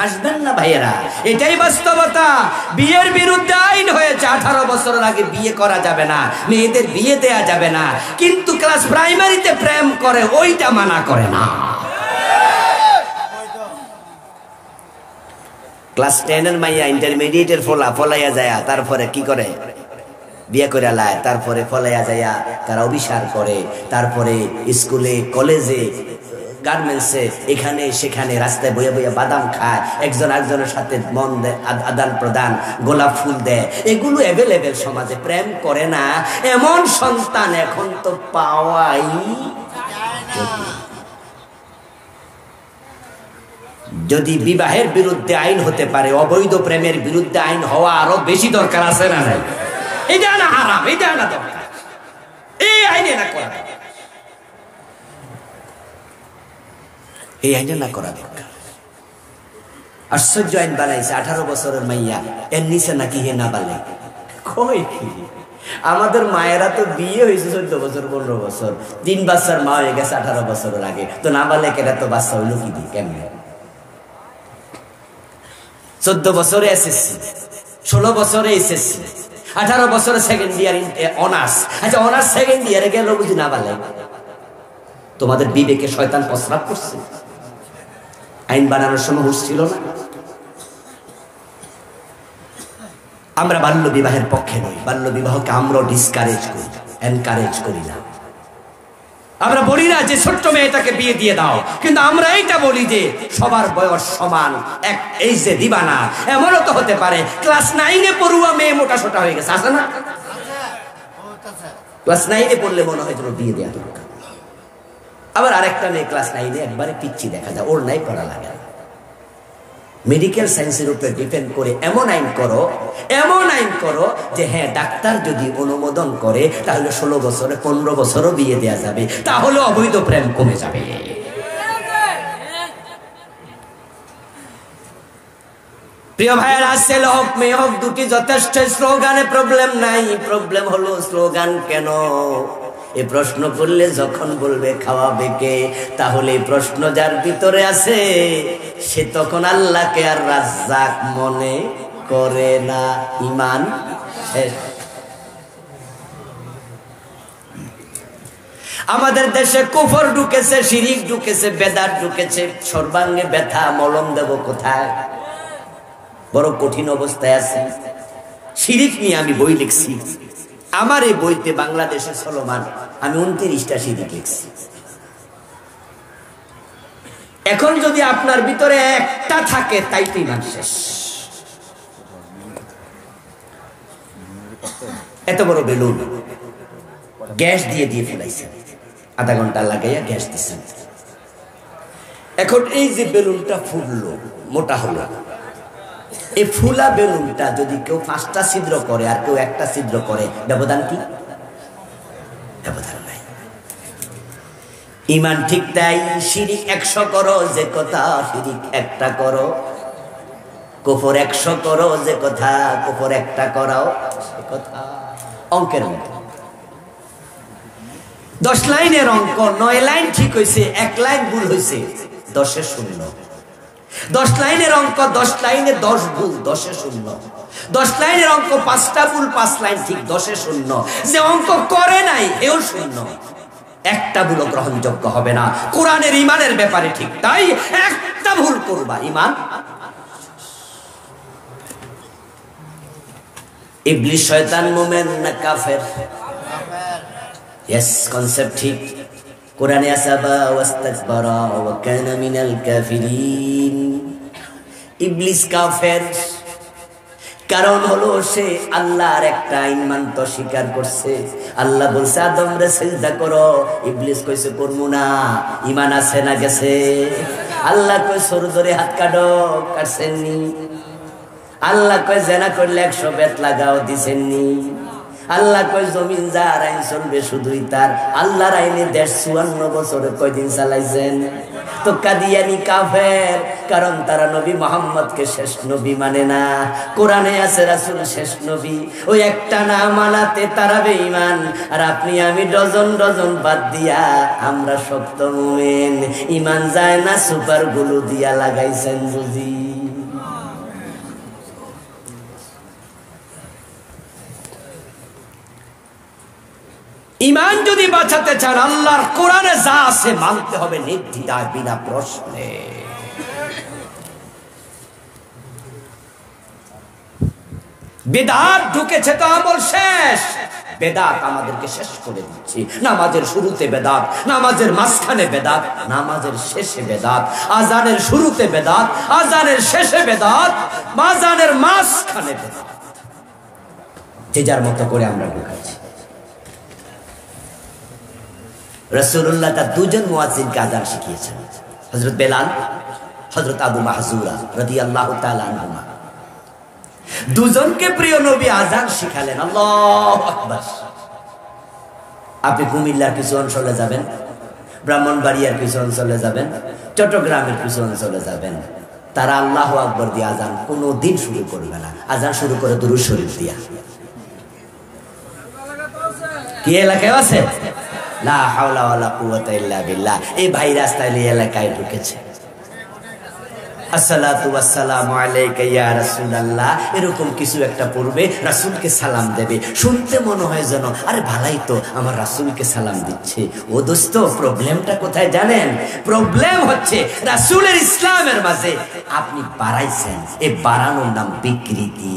আসবেন না ভাইয়েরা, এটাই বাস্তবতা। বিয়ের বিরুদ্ধে আইন হয়েছে, 18 বছরের আগে বিয়ে করা যাবে না, মেয়েদের বিয়ে দেয়া যাবে না, কিন্তু ক্লাস প্রাইমারিতে প্রেম করে ওইটা মানা করে না। ক্লাস 10 এর মাইয়া ইন্টারমিডিয়েটের ফলাইয়া যায়, তারপরে কি করে? বিয়ে করে লায়, তারপরে ফলাইয়া যাইয়া তারা অভিসার করে, তারপরে স্কুলে কলেজে গার্মেন্টসে এখানে সেখানে রাস্তায় বইয়া বইয়া বাদাম খায়, একজন আরেকজনের সাথে মন দেয়, আদান প্রদান, গোলাপ ফুল দেয়, এগুলো অ্যাভেলেবেল সমাজে। প্রেম করে না এমন সন্তান এখন তো পাওয়াই। যদি বিবাহের বিরুদ্ধে আইন হতে পারে, অবৈধ প্রেমের বিরুদ্ধে আইন হওয়া আরো বেশি দরকার আছে না নাই? এটা না হারাম, এটা না দরকার, এই আইনে না করা, এই আইনে না করা দরকার। আশ্চর্য আইন বানাইছে, 18 বছরের মাইয়া, এর নিচে নাকি হে না বালে। কই কি আমাদের মায়েরা তো বিয়ে হয়েছে 14 বছর 15 বছর, 3 বাচ্চার মা হয়ে গেছে 18 বছরের আগে, তো না বালে কেটা তো বাচ্চা হইলো কি দিয়ে কেমনে? 14 বছরে এসএসসি, 16 বছরে এসএসসি, 18 বছরে সেকেন্ড ইয়ার অনার্স। আচ্ছা অনার্স সেকেন্ড ইয়ারে গেল বুঝি না বালে? তোমাদের বিবেকে শয়তান প্রস্রাব করছে? আইন বানানোর সময় হুঁশ ছিল না? আমরা বাল্য বিবাহের পক্ষে নই, বাল্য বিবাহকে আমরা ডিসকারেজ করি, এনকারেজ করি না। আমরা বলি না যে ছোট্ট মেয়েটাকে বিয়ে দিয়ে দাও, কিন্তু আমরা এইটা বলি যে সবার বয়স সমান, এক এই যে দিবা না। এমনও তো হতে পারে ক্লাস 9-এ পড়ুয়া মেয়ে মোটা সোটা হয়ে গেছে, আছে না? ক্লাস 9-এ পড়লে মনে হয় যেন বিয়ে দেওয়া দরকার। আবার আরেকটা মেয়ে ক্লাস 9-এ একবারে পিচ্ছি দেখা যায়, ওর নাই পড়া লাগে। মেডিকেল সায়েন্সের উপরে ডিপেন্ড করে এমন আইন করো, এমন আইন করো যে হ্যাঁ ডাক্তার যদি অনুমোদন করে তাহলে 16 বছরে 15 বছরও বিয়ে দেওয়া যাবে, তাহলে অবৈধ প্রেম কমে যাবে। প্রিয় ভাইয়েরা, ছেলে হোক মেয়ে হোক দুটি যথেষ্ট। স্লোগানে প্রবলেম নাই, প্রবলেম হলো স্লোগান কেন? এই প্রশ্ন করলে যখন বলবে খাওয়াবে কে, তাহলে এই প্রশ্ন যার ভিতরে আছে সে তখন আল্লাহকে আর রাজ্জাক মনে করে না, ঈমান শেষ। আমাদের দেশে কুফর ঢুকেছে, শিরিক ঢুকেছে, বেদাত ঢুকেছে, সর্বাঙ্গে ব্যথা, মলম দেব কোথায়? বড় কঠিন অবস্থায় আছে। শিরিক নিয়ে আমি বই লিখছি, আমার এই বইতে বাংলাদেশে চলমান আমি 29টা শিরিক লিখছি। এখন যদি আপনার ভিতরে একটা থাকে তাই তো ঈমান শেষ। এত বড় বেলুন গ্যাস দিয়ে দিয়ে ফুলাইছে, আধা ঘন্টা লাগাইয়া গ্যাস দিচ্ছেন। এখন এই যে বেলুনটা ফুললো, মোটা হলো, এই ফুলা বেলুনটা যদি কেউ 5টা ছিদ্র করে আর কেউ একটা ছিদ্র করে, ব্যবধান কি? ব্যবধান নাই। ঈমান ঠিক তাই। শিরিক 100 করো যে কথা, শিরিক একটা করো। কুফর 100 করো যে কথা, কুফর একটা করাও সে কথা। অঙ্কের মতো 10 লাইনের অঙ্ক, 9 লাইন ঠিক হয়েছে, 1 লাইন ভুল হয়েছে, 10-এ 0। 10 লাইনের অঙ্ক, 10 লাইনে 10 ভুল, 10-এ 0। 10 লাইনের অঙ্ক 5টা ভুল, 5 লাইন ঠিক, 10-এ 0। যে অঙ্ক করে নাই এও 0, একটা ভুল গ্রহণযোগ্য হবে না। কোরআনের ঈমানের ব্যাপারে ঠিক তাই, একটা ভুল করবা ঈমান। ইবলিস শয়তান মুমিন না কাফের? ইয়েস, কনসেপ্ট ঠিক। কোরআনে আসাবা ওয়াস্তাকবারা ওয়া কানা মিনাল কাফিরিন। ইবলিস কাফের, কারণ হলো সে আল্লাহর একটা আইন মানতে স্বীকার করছে। আল্লাহ বলছে আদম রে সিজদা করো, ইবলিস কইছে করবো না। ঈমান আছে না গেছে? আল্লাহ কই সরু ধরে হাত কাটো, কাটছেননি। আল্লাহ কই জেনা করলে 100 বেত লাগাও, দিছেননি। আল্লাহ কই জমিন যার আইন চলবে শুধুই তার। আল্লাহর আইনে 54 বছরে কয়দিন চালাইছেন? তো কাদিয়ানি কাফের, কারণ তারা নবী মুহাম্মদকে শেষ নবী মানে না। কোরআনে আছে রাসূল শেষ নবী, ওই একটা না মানাতে তারা বেঈমান। আর আপনি আমি ডজন ডজন বাদ দিয়া আমরা শক্ত মুমিন। ঈমান যায় না সুপার গুলো দিয়া লাগাইছেন বুঝি। ঈমান যদি বাঁচাতে চান, আল্লাহর কোরআনে যা আছে মানতে হবে নির্দ্বিধায়, বিনা প্রশ্নে। বেদাত ঢুকেছে তো আমল শেষ। বেদাত আমাদেরকে শেষ করে দিচ্ছে। নামাজের শুরুতে বেদাত, নামাজের মাঝখানে বেদাত, নামাজের শেষে বেদাত, আজানের শুরুতে বেদাত, আজানের শেষে বেদাত, আজানের মাঝখানে বেদাত। যে যার মতো করে আমরা ঢুকাচ্ছি। রাসূলুল্লাহ তার দুজন মুয়াজ্জিনকে আযান শিখিয়েছেন, হযরত বেলাল, হযরত আবু মাহজুরা রাদিয়াল্লাহু তাআলা আনহুমা। দুজনকে প্রিয় নবী আযান শিখালেন। আল্লাহু আকবার। আপনি কুমিল্লার কিছু অঞ্চলে যাবেন, ব্রাহ্মণবাড়িয়ার কিছু অঞ্চলে যাবেন, চট্টগ্রামের কিছু অঞ্চলে যাবেন, তারা আল্লাহু আকবার দিয়ে আযান কোনোদিন শুরু করবে না। আযান শুরু করে দুরূদ শরীফ দিয়া। কি এলাকায় আছে? লা হাওলা ওয়ালা কুওয়াতা ইল্লা বিল্লাহ। এই ভাইরাস তাইলে এলাকায় ঢুকেছে। আসসালাতু ওয়াসসালামু আলাইকা ইয়া রাসূলুল্লাহ, এরকম কিছু একটা পড়বে, রাসূলকে সালাম দেবে। শুনতে মনে হয় যেন আরে ভালাই তো, আমার রাসূলকে সালাম দিচ্ছে। ও দোস্ত, প্রবলেমটা কোথায় জানেন? প্রবলেম হচ্ছে রাসূলের ইসলামের মাঝে আপনি বাড়াইছেন। এই বাড়ানোর নাম বিকৃতি।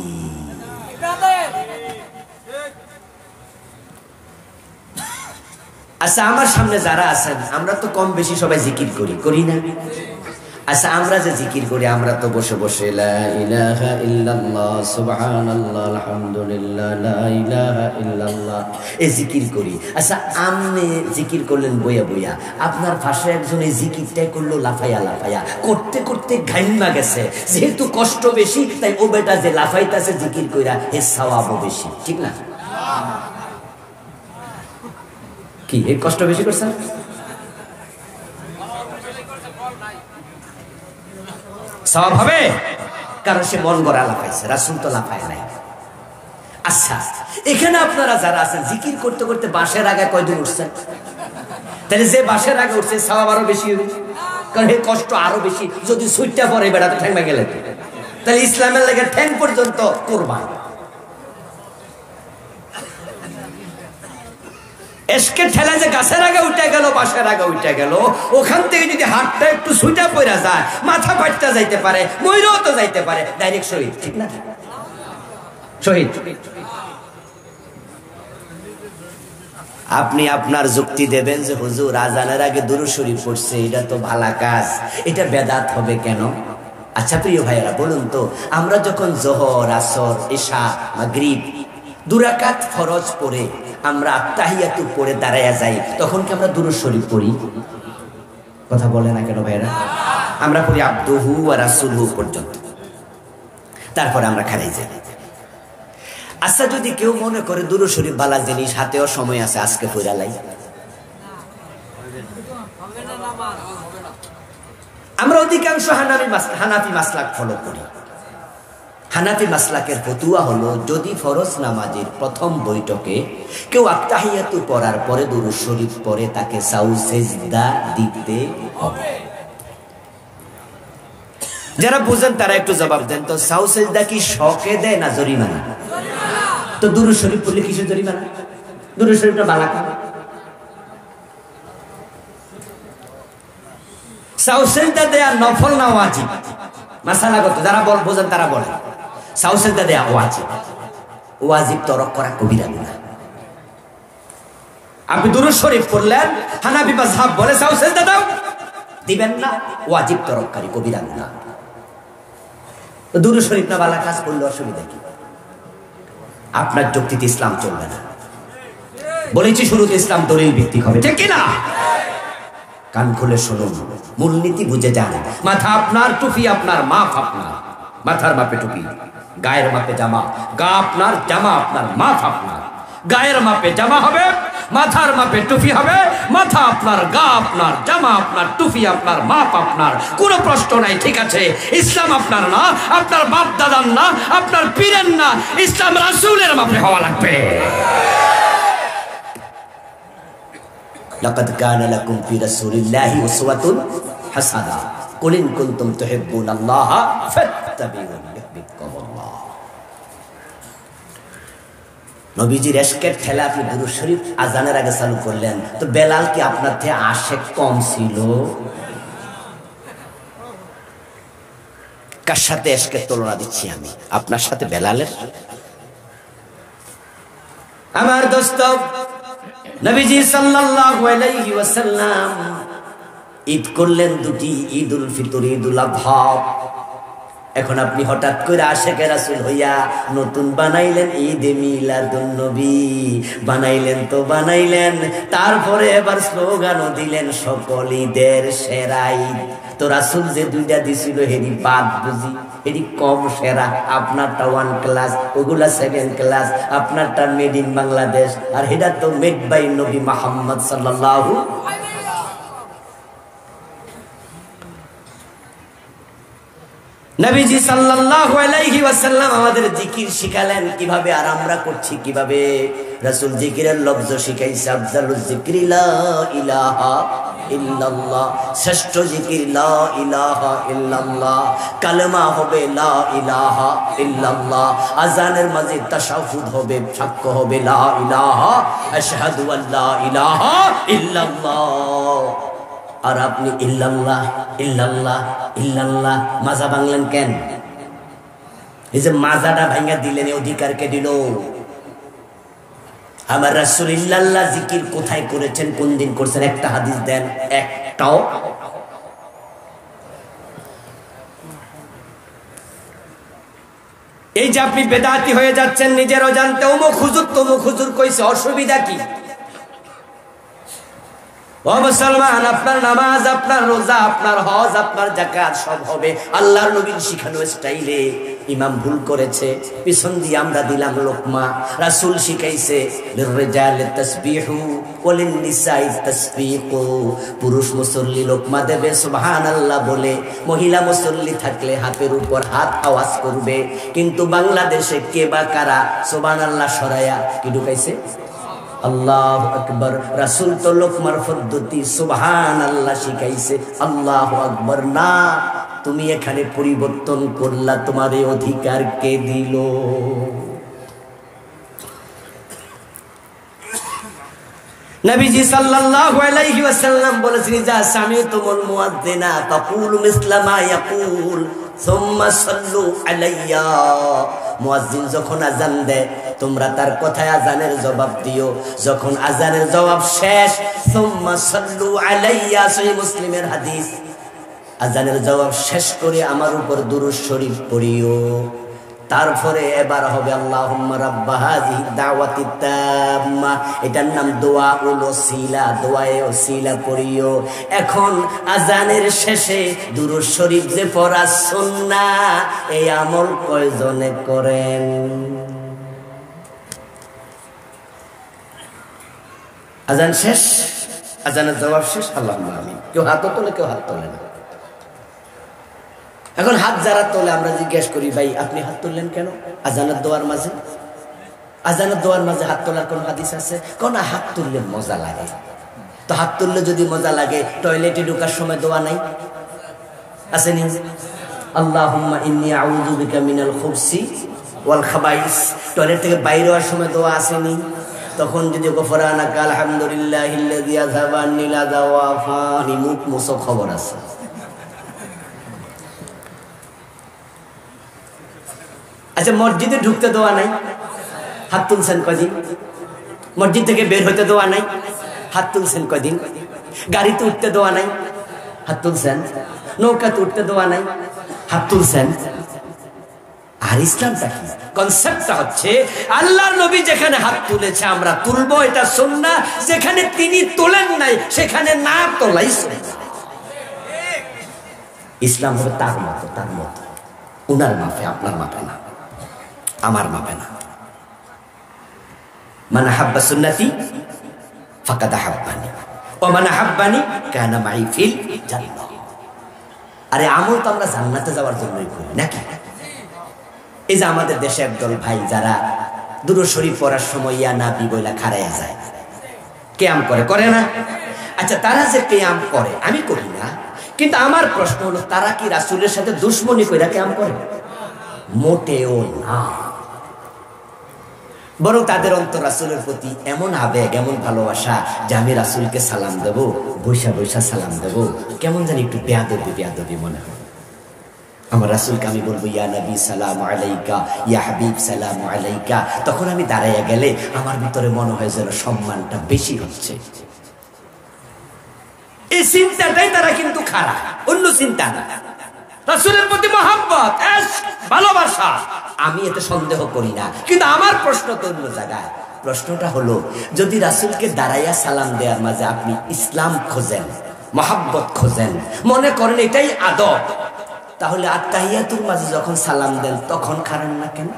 আচ্ছা, আমার সামনে যারা আছেন, আমরা তো কম বেশি সবাই জিকির করি, করি না? আচ্ছা, আমরা যে জিকির করি, আমরা তো বসে বসে লা ইলাহা ইল্লাল্লাহ সুবহানাল্লাহ আলহামদুলিল্লাহ লা ইলাহা ইল্লাল্লাহ এই জিকির করি। আচ্ছা, আপনি জিকির করলেন বইয়া বইয়া, আপনার পাশে একজন এই জিকিরটাই করলো লাফাইয়া লাফাইয়া, করতে করতে ঘাইমা গেছে। যেহেতু কষ্ট বেশি, তাই ও বেটা যে লাফাইতাছে জিকির কইরা, এর সওয়াবও বেশি, ঠিক না? কি এর কষ্ট বেশি করছেন? সওয়াব হবে, কারণ সে মন গড়া লাফাইছে, রাসূল তো লাফায় নাই। আচ্ছা, এখানে আপনারা যারা আছেন জিকির করতে করতে বাঁশের আগে কয়দিন উঠছেন? তাহলে যে বাঁশের আগে উঠছে সওয়াব আরো বেশি হবে, কারণ এর কষ্ট আরো বেশি। যদি সুইটটা পরে বেড়াতে ঠ্যাং ভেঙে গেলে, তাহলে ইসলামের লেগে ঠ্যাং পর্যন্ত কুরবান। এসকে ঠেলা যে গাছের আগে উঠে গেল, বাঁশের আগে উঠে গেল, ওখান থেকে যদি হাতটা একটু সুইটা পড়া যায়, মাথা ফাটতে যাইতে পারে, মইরাও তো যাইতে পারে, ডাইরেক্ট শহীদ, ঠিক না? শহীদ। আপনি আপনার যুক্তি দেবেন যে হুজুর আজানের আগে দুরূদ শরীফ পড়ছে, এটা তো ভালো কাজ, এটা বেদাত হবে কেন? আচ্ছা প্রিয় ভাইয়েরা, বলুন তো, আমরা যখন যোহর, আসর, ইশা, মাগরিব 2 রাকাত ফরজ পড়ে আমরা আত্তাহিয়াতু পড়ে দাঁড়ায়া যাই, তখন কি আমরা দুরূদ শরীফ পড়ি? কথা বলে না কেন ভাইরা? আমরা পড়ি আবদুহু ওয়া রাসূলুহু পর্যন্ত, তারপর আমরা খাড়াই যাই। আচ্ছা, যদি কেউ মনে করে দুরূদ শরীফ বালা জিনিস, হাতেও সময় আছে, আজকে পড়া লাই, আমরা অধিকাংশ হানাফি মাসলাক ফলো করি। হানাফি মাসলাকের ফতুয়া হলো, যদি ফরজ নামাজের প্রথম বৈঠকে কেউ আত্তাহিয়াতু পড়ার পরে দুরূদ শরীফ পড়ে, তাকে সাউ সেজদা দিতে হবে। যারা বুঝেন তারা একটু জবাব দেন তো, সাউ সেজদা কি শখে দেয় না জরিমানা? তো দুরূদ শরীফ পড়লে কিসের জরিমানা? দুরূদ শরীফটা বালা কাজ। সাউ সেজদা দেয়া নফল না ওয়াজিব? মাসালাগত যারা বোঝেন তারা বলেন সাউ সেজদা দেয়া ওয়াজিব। ওয়াজিব তরক করা কবিরা গুনাহ। আপনি দুরূদ শরীফ পড়লেন, হানাফি মাযহাব বলে সাউ সেজদা দাও, দিবেন না, ওয়াজিব তরককারী কবিরা গুনাহ। তো দুরূদ শরীফ না বালা কাজ করলে অসুবিধা কি? আপনার যুক্তিতে ইসলাম চলবে না। বলেছি শুরুতে ইসলাম দলিল ভিত্তিক হবে, ঠিক কি না? কান খুলে শুনুন, মূলনীতি বুঝে যান। মাথা আপনার, টুপি আপনার, মাপ আপনার। মাথার মাপে টুপি, গায়ের মাপে জামা, গা আপনার, জামা আপনার, মাপ আপনার। গায়ের মাপে জামা হবে, মাথার মাপে টুপি হবে, মাথা আপনার, গা আপনার, জামা আপনার, টুপি আপনার, মাপ আপনার, কোনো প্রশ্ন নাই, ঠিক আছে? ইসলাম আপনার না, আপনার বাপ দাদার না, আপনার পীরের না, ইসলাম রাসূলের মাপে হওয়া লাগবে। লাকাদ কানা লাকুম ফি রাসূলিল্লাহি উসওয়াতুন হাসানাহ কুল ইন কুনতুম তুহিব্বুনাল্লাহা ফাত্তাবিউনি ইউহিব্বুকুমুল্লাহ। নবীজির ইশকের ঠেলা আপনি দুরূদ শরীফ আজানের আগে চালু করলেন, তো বেলাল কি আপনার থেকে আশেক কম ছিল? কার সাথে ইশকের তুলনা দিচ্ছি আমি? আপনার সাথে বেলালের? আমার দোস্ত, নবীজি সাল্লাল্লাহু আলাইহি ওয়াসাল্লাম ঈদ করলেন দুটি, ঈদুল ফিতর, ঈদুল আযহা। এখন আপনি হঠাৎ করে আশিকে রাসূল হইয়া নতুন বানাইলেন ঈদে মিলাদুন নবী, বানাইলেন তো বানাইলেন, তারপরে এবার স্লোগানও দিলেন সকল ঈদের সেরা ঈদ। তো রাসূল যে দুইটা দিছিল হেরি বাদ বুঝি, হেরি কম সেরা। আপনারটা 1 ক্লাস, ওগুলা 2nd ক্লাস। আপনারটা মেড ইন বাংলাদেশ, আর হেটা তো মেড বাই নবী মুহাম্মদ সাল্লাল্লাহু। নবীজি সাল্লাল্লাহু আলাইহি ওয়াসাল্লাম আমাদের জিকির শিখালেন কিভাবে, আর আমরা করছি কিভাবে। রাসূল জিকিরের লফজ শিখাইছে, আফজালুজ যিকরি লা ইলাহা ইল্লাল্লাহ, শ্রেষ্ঠ জিকির লা ইলাহা ইল্লাল্লাহ। কালেমা হবে লা ইলাহা ইল্লাল্লাহ, আযানের মাঝে তাশাহুদ হবে, সাক্ষ্য হবে লা ইলাহা, আশহাদু আল্লা ইলাহা ইল্লাল্লাহ। আর আপনি ইল্লাল্লাহ ইল্লাল্লাহ ইল্লাল্লাহ মাজা ভাঙলেন কেন? এই যে মাজাটা ভাঙা দিলেন, অধিকার কে দিল? আমার রাসূল ইল্লাল্লাহ জিকির কোথায় করেছেন, কোন দিন করছেন? একটা হাদিস দেন, একটাও। এই যে আপনি বেদাতি হয়ে যাচ্ছেন নিজের অজান্তে, অমুক হুজুর তমুক হুজুর কইছে, অসুবিধা কি? ও মুসলমান, আপনার নামাজ, আপনার রোজা, আপনার হজ, আপনার যাকাত সব হবে আল্লাহর নবীর শিখানো স্টাইলে। ইমাম ভুল করেছে, পিছন দিয়ে আমরা দিলাম লোকমা। রাসূল শিখাইছে লিররিজালি তাসবিহু ওয়ালিন নিসাই তাসবিহু, পুরুষ মুসল্লি লোকমা দেবে সুবহানাল্লাহ বলে, মহিলা মুসল্লি থাকলে হাতের উপর হাত আওয়াজ করবে। কিন্তু বাংলাদেশে কে বা কারা সুবহানাল্লাহ সরায়া কি ঢুকাইছে? আল্লাহু আকবার। রাসূল তো লোকমার পদ্ধতি সুবহানাল্লাহ শিখাইছে, আল্লাহু আকবার না। তুমি এখানে পরিবর্তন করলা, তোমার এই অধিকার কে দিল? নবীজি সাল্লাল্লাহু আলাইহি ওয়াসাল্লাম বলেছেন, যা সামিতুমুল মুয়াজ্জিনা তাকুলু মিসলা মা ইয়াকুল সুম্মা সাল্লু আলাইয়া। মুয়াজ্জিন যখন আযান দেয় তোমরা তার কথায় আযানের জবাব দিও। যখন আযানের জবাব শেষ, সুম্মা সাল্লু আলাইয়া, সহিহ মুসলিমের হাদিস। আযানের জবাব শেষ করে আমার উপর দুরূদ শরীফ পড়িও। তারপরে এবার হবে আল্লাহুম্মা রাব্বা হাযিহি দাওয়াতি তাম্মা, এটার নাম দোয়াউল ওসিলা, দোয়ায়ে ওসিলা পড়িও। এখন আযানের শেষে দুরূদ শরীফ যে পড়া সুন্নাহ, এই আমল কয়জনে করেন? আযান শেষ, আযানের জবাব শেষ, আল্লাহুম্মা আমিন। কেউ হাত তোলে, কেউ হাত তোলে না। এখন হাত যারা তোলে আমরা জিজ্ঞেস করি, ভাই আপনি হাত তুললেন কেন আযানের দোয়ার মাঝে? আযানের দোয়ার মাঝে হাত তোলার কোন হাদিস আছে? কোন হাত তুললে মজা লাগে। তো হাত তুললে যদি মজা লাগে, টয়লেটে ঢোকার সময় দোয়া নাই? আসেনি? আল্লাহুম্মা ইন্নী আউযু বিকা মিনাল খুবসি ওয়াল খাবাইস, টয়লেট থেকে বাইরে হওয়ার সময় দোয়া আসেনি? তখন যদি গফরানাকা আলহামদুলিল্লাহিল্লাযী আযহাবা আন্নিল আযা ওয়া আফানি, মুখ মুছো খবর আছে। আচ্ছা, মসজিদে ঢুকতে দোয়া নাই? হাত তুলছেন কদিন? মসজিদ থেকে বের হইতে দোয়া নাই? হাত তুলছেন কদিন? গাড়িতে উঠতে দোয়া নাই? হাত তুলছেন? নৌকাতে উঠতে দোয়া নাই? হাত তুলছেন? আর ইসলামটা কি? কনসেপ্টটা হচ্ছে আল্লাহর নবী যেখানে হাত তুলেছে আমরা তুলবো, এটা সুন্নাহ। যেখানে তিনি তোলেন নাই সেখানে না তোলাই সুন্নাহ। ইসলাম হবে তার মতো, তার মতো, উনার মাপে, আপনার মাপে না, আমার মাপে না। মান আহাব্বা সুন্নতি ফাকাদ আহাব্বানি ওয়া মান আহাব্বানি কানা মাই ফিল জান্নাহ। আরে আমল তো আমরা জান্নাতে যাওয়ার জন্যই করি নাকি? এই যে আমাদের দেশে একদল ভাই যারা দুরূদ শরীফ পড়ার সময় ইয়া নাবি বইলা খাড়াইয়া যায়, কিয়াম করে, করে না? আচ্ছা, তারা যে কিয়াম করে, আমি করি না, কিন্তু আমার প্রশ্ন হলো তারা কি রাসূলের সাথে দুশমনি কইরা কিয়াম করে? মোটেও না। বরং তাদের অন্তর রাসূলের প্রতি এমন আবেগ, এমন ভালোবাসা যে আমি রাসূলকে সালাম দেব, বৈশা বৈশা সালাম দেব, কেমন জানি একটু বেয়াদবি বেয়াদবি মনে হয়। আমার রাসূলকে আমি বলবো ইয়া নবী সালাম আলাইকা, ইয়া হাবিব সালাম আলাইকা, তখন আমি দাঁড়াইয়া গেলে আমার ভিতরে মনে হয় যেন সম্মানটা বেশি হচ্ছে। এই চিন্তাটাই তারা কিন্তু খারাপ, অন্য চিন্তা না। রাসূলের প্রতি মহব্বত, ভালোবাসা, আমি এতে সন্দেহ করি না, কিন্তু আমার প্রশ্ন তো অন্য জায়গায়। প্রশ্নটা হলো, যদি রাসূলকে দাঁড়াইয়া সালাম দেওয়ার মাঝে আপনি ইসলাম খোঁজেন, মহব্বত খোঁজেন, মনে করেন এটাই আদব, তাহলে আত্তাহিয়াতুর মাঝে যখন সালাম দেন তখন খারাপ না কেন?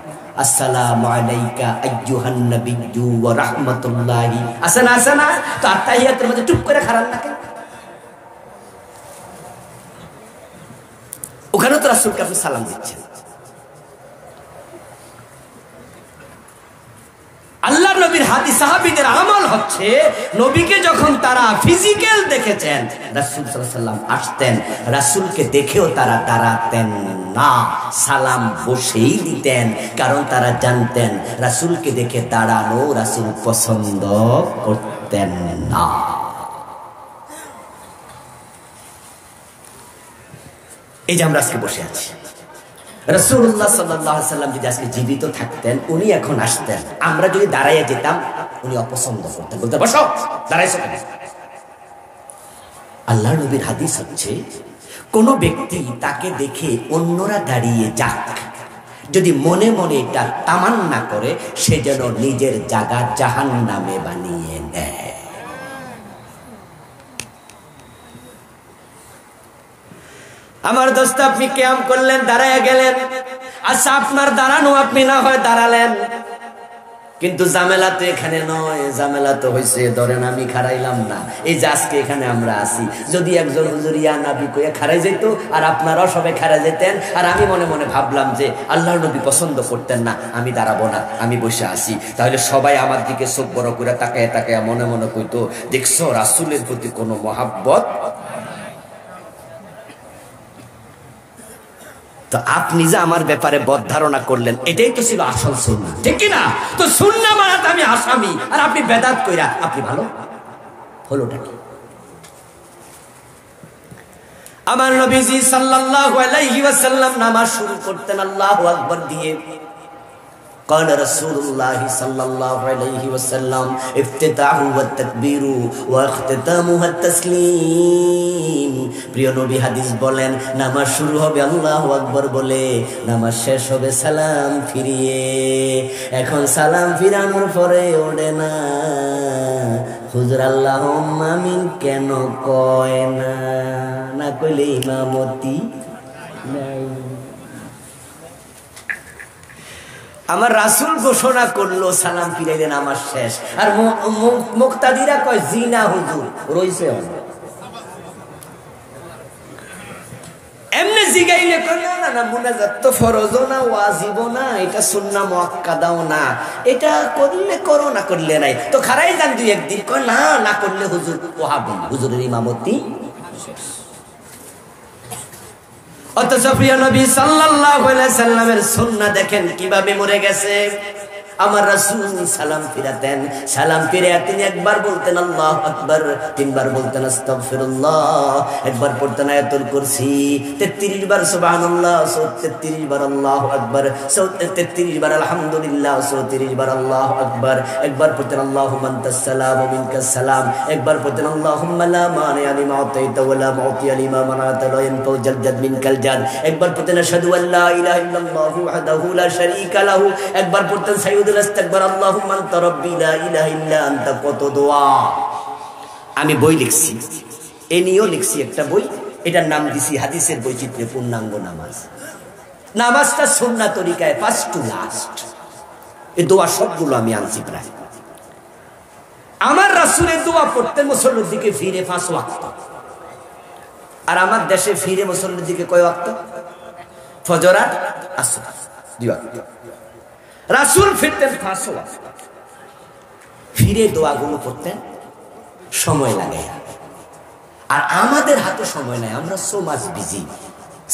আসসালামু আলাইকা আইয়ুহান নাবিয়্যু ওয়া রাহমাতুল্লাহি, আছে না? তো আত্তাহিয়াতুর মাঝে চুপ করে খারাপ না কেন? ওখানে তো রাসূলকে আপনি সালাম দিচ্ছেন। আল্লাহ নবীর হাদিস সাহাবীদের আমল হচ্ছে, নবীকে যখন তারা ফিজিক্যাল দেখেছেন, রাসূল সাল্লাল্লাহু আলাইহি ওয়াসাল্লাম আসতেন, রাসূলকে দেখেও তারা দাঁড়াতেন না, সালাম বসেই দিতেন, কারণ তারা জানতেন রাসূলকে দেখে দাঁড়ানো রাসূল পছন্দ করতেন না। এই যে আমরা আজকে বসে আছি, রাসূলুল্লাহ সাল্লাল্লাহু আলাইহি ওয়াসাল্লাম যদি আজকে জীবিত থাকতেন, উনি এখন আসতেন, আমরা যদি দাঁড়াইয়া যেতাম উনি অপছন্দ করতেন, বলতে বসো, দাঁড়াইছো কেন? আল্লাহর নবীর হাদিস হচ্ছে, কোন ব্যক্তি তাকে দেখে অন্যরা দাঁড়িয়ে যাক, যদি মনে মনে এটা তামান্না করে, সে যেন নিজের জায়গা জাহান্নামে বানিয়ে নেয়। আমার দোস্ত, আপনি কিয়াম করলেন, দাঁড়ায় গেলেন, আচ্ছা আপনার দাঁড়ানো, আপনি না হয় দাঁড়ালেন, কিন্তু ঝামেলা তো এখানে নয়, ঝামেলা তো হয়েছে ধরেন আমি খারাইলাম না, এই যে আজকে এখানে আমরা আছি, যদি একজন হুজুর ইয়া নবী কইয়া খারাই যেত আর আপনারাও সবাই খারাই যেতেন, আর আমি মনে মনে ভাবলাম যে আল্লাহর নবী পছন্দ করতেন না, আমি দাঁড়াবো না, আমি বসে আছি, তাহলে সবাই আমার দিকে চোখ বড় করে তাকায় তাকায় মনে মনে কইতো, দেখছো রাসূলের প্রতি কোনো মহাব্বত। তো আপনি যে আমার ব্যাপারে বদ ধারণা করলেন, এটাই তো ছিল আসল সুন্নাহ, ঠিক কি না? তো সুন্নাহ মানাতে আমি আসামি, আর আপনি বেদাত কইরা আপনি ভালো, হলোটা কি? আমার নবীজি সাল্লাল্লাহু আলাইহি ওয়াসাল্লাম নামাজ শুরু করতেন আল্লাহু আকবার দিয়ে। قال رسول الله صلى الله عليه وسلم افتتاحه والتكبير واختتامه التسليم। প্রিয় নবী হাদিস বলেন, নামাজ শুরু হবে আল্লাহু আকবার বলে, নামাজ শেষ হবে সালাম ফিরিয়ে। এখন সালাম ফিরানোর পরে ওঠে না, হুজুর আল্লাহুম্মা আমিন কেন কয় না? না কইলে ইমামতি নাই। আমার রাসূল ঘোষণা করলো সালাম ফিরাইলে নামাজ শেষ, আর মুক্তাদিরা কয় জি না হুজুর, রইছে এমনি জিগাইলে কয় না না, মুনাজাত তো ফরজও না, ওয়াজিবও না, এটা সুন্নাহ মুআক্কাদাও না, এটা করলে করো, না করলে নাই। তো খারাই যান দুই একদিন, কয় না না করলে হুজুর ওয়াহাবি, হুজুরের ইমামতি শেষ। অথচ প্রিয় নবী সাল্লাল্লাহু আলাইহি সাল্লামের সুন্নাহ দেখেন কিভাবে মরে গেছে। আমার রাসূল সালাম ফিরাতেন, সালাম ফিরে তিনি একবার বলতেন আল্লাহু আকবার, তিনবার বলতেন আস্তাগফিরুল্লাহ, একবার পড়তেন আয়াতুল কুরসি, 33 বার সুবহানাল্লাহ, 33 বার আল্লাহু আকবার, 33 বার আলহামদুলিল্লাহ, 34 বার আল্লাহু আকবার, একবার পড়তেন আল্লাহুম্মা আনতাস সালাম ওয়া মিনকাস সালাম, একবার পড়তেন আল্লাহুম্মা লা মানিআ লিমা আতাইতা ওয়া লা মুতিয়া লিমা মানাতা ওয়া ইয়ানফাউ জাল জাদ মিনকাল জাদ, একবার পড়তেন আশহাদু আল্লা ইলাহা ইল্লাল্লাহু ওয়াহদাহু লা শারীকা লাহু, একবার পড়তেন সাইয়্যিদুল ইস্তিগফার আল্লাহুম্মা আনতা রাব্বি লা ইলাহা ইল্লা আনতা। কত দোয়া! আমি বই লিখছি, এ নিয়েও লিখছি একটা বই, এটার নাম দিছি হাদিসের বৈচিত্র্যে পূর্ণাঙ্গ নামাজ। নামাজটা সুন্নাহ তরিকায় ফার্স্ট টু লাস্ট, এই দোয়া সবগুলো আমি আনছি প্রায়। আমার রাসূলের দোয়া পড়তেন মুসল্লির দিকে ফিরে 5 ওয়াক্ত, আর আমার দেশে ফিরে মুসল্লির দিকে কয় ওয়াক্ত? ফজর আর আসর 2 ওয়াক্ত। রাসূল ফিরতেন 5 ওয়াক্ত, ফিরে দোয়াগুলো পড়তেন, সময় লাগে। আর আমাদের হাতে সময় নাই, আমরা সো মাচ বিজি।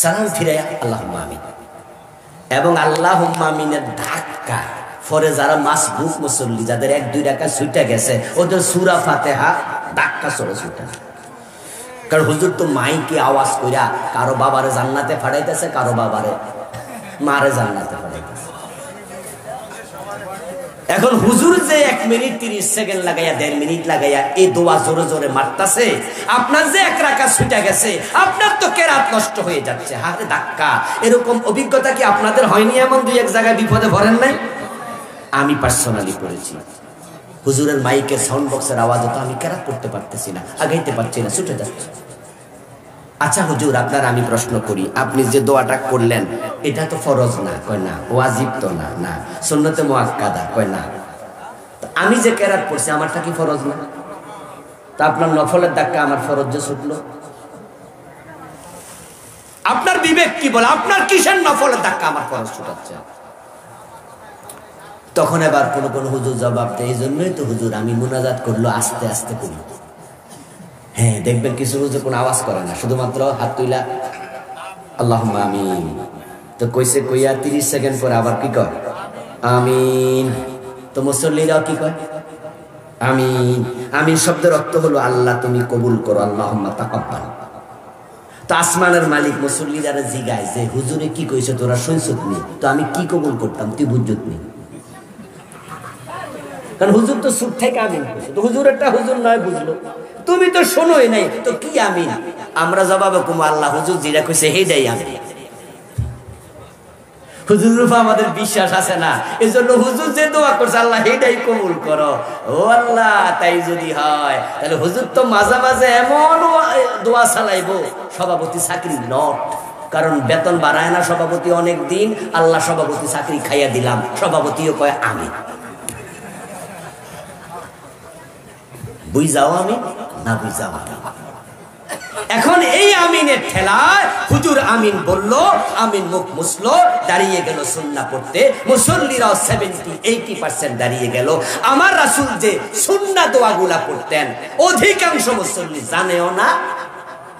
সালাম ফিরে আল্লাহুম্মা আমিন, এবং আল্লাহুম্মা আমিনের ধাক্কা পরে যারা মাসবুক মুসল্লি, যাদের 1-2 রাকাত ছুটে গেছে, ওদের সূরা ফাতিহা ধাক্কা চলে ছুটে। কারণ হুজুর তো মাইকে আওয়াজ কইরা কারো বাবারে জান্নাতে ফাড়াইতেছে, কারো বাবারে মারে জান্নাতে ফাড়াইতেছে। এখন হুজুর যে 1 মিনিট 30 সেকেন্ড লাগাইয়া 1.5 মিনিট লাগাইয়া এই দোয়া জোরে জোরে মারতাছে, আপনার যে 1 রাকাত ছুটে গেছে, আপনার তো কেরাত নষ্ট হয়ে যাচ্ছে। হারে ধাক্কা! এরকম অভিজ্ঞতা কি আপনাদের হয়নি? এমন 2-1 জায়গায় বিপদে পড়েন নাই? আমি পার্সোনালি পড়েছি। হুজুরের মাইকের সাউন্ড বক্সের আওয়াজ তো আমি কেরাত করতে পারতেছি না, আগাইতে পারছি না, ছুটে যাচ্ছে। আচ্ছা হুজুর, আপনার আমি প্রশ্ন করি, আপনি যে দোয়াটা করলেন এটা তো ফরজ না? কয় না। ওয়াজিব তো না? না। সুন্নতে মুআক্কাদা? কয় না। আমি যে কেরাত পড়ছি আমারটা কি ফরজ না? তা আপনার নফলের ধাক্কা আমার ফরজ যে ছুটলো? আপনার বিবেক কি বলে? আপনার কিসের নফলের ধাক্কা আমার ফরজ ছুটাচ্ছে? তখন এবার কোন হুজুর জবাব দেয়, এই জন্যই তো হুজুর আমি মুনাজাত করলো আস্তে আস্তে করি। হ্যাঁ, দেখবেন কিছু হুজুর কোনো আওয়াজ করে না, শুধুমাত্র হাত তুইলা আল্লাহুম্মা আমিন। তো কইছে কইয়া 30 সেকেন্ড পরে আবার কি কয়? আমিন। তো মুসল্লিরাও কি কয়? আমিন। আমিন শব্দের অর্থ হলো আল্লাহ তুমি কবুল করো, আল্লাহুম্মা তাকাব্বাল। তো আসমানের মালিক মুসল্লিরা জিগায় যে হুজুরে কি কইছে তোরা শুনছত নি? তো আমি কি কবুল করতাম, তুই বুঝছত নি? কারণ হুজুর তো সুখ থেকে আমিন কইছে, তো হুজুর একটা হুজুর নয় বুঝলো, তুমি তো শোনোই নাই, তো কি আমিন? আমরা জবাবে কুম আল্লাহ হুজুর যেটা কইছে হেইটাই আমিন। হুজুরের উপর আমাদের বিশ্বাস আছে না, এজন্য হুজুর যে দোয়া করছে আল্লাহ হেইটাই কবুল করো। ও আল্লাহ, তাই যদি হয় তাহলে হুজুর তো মাঝে মাঝে এমন দোয়া চালাইবো, সভাপতি চাকরি নট, কারণ বেতন বাড়ায় না সভাপতি অনেক দিন, আল্লাহ সভাপতি চাকরি খাইয়া দিলাম, সভাপতিও কয় আমিন। বুঝাও আমি না বুঝাও আমি। এখন এই আমিনের ঠেলায় হুজুর আমিন বলল, আমিন মুখ মুছলো, দাঁড়িয়ে গেল সুন্নাহ পড়তে। মুসল্লিরাও 70-80% দাঁড়িয়ে গেল। আমার রাসূল যে সুন্নাহ দোয়াগুলা পড়তেন অধিকাংশ মুসল্লি জানেও না,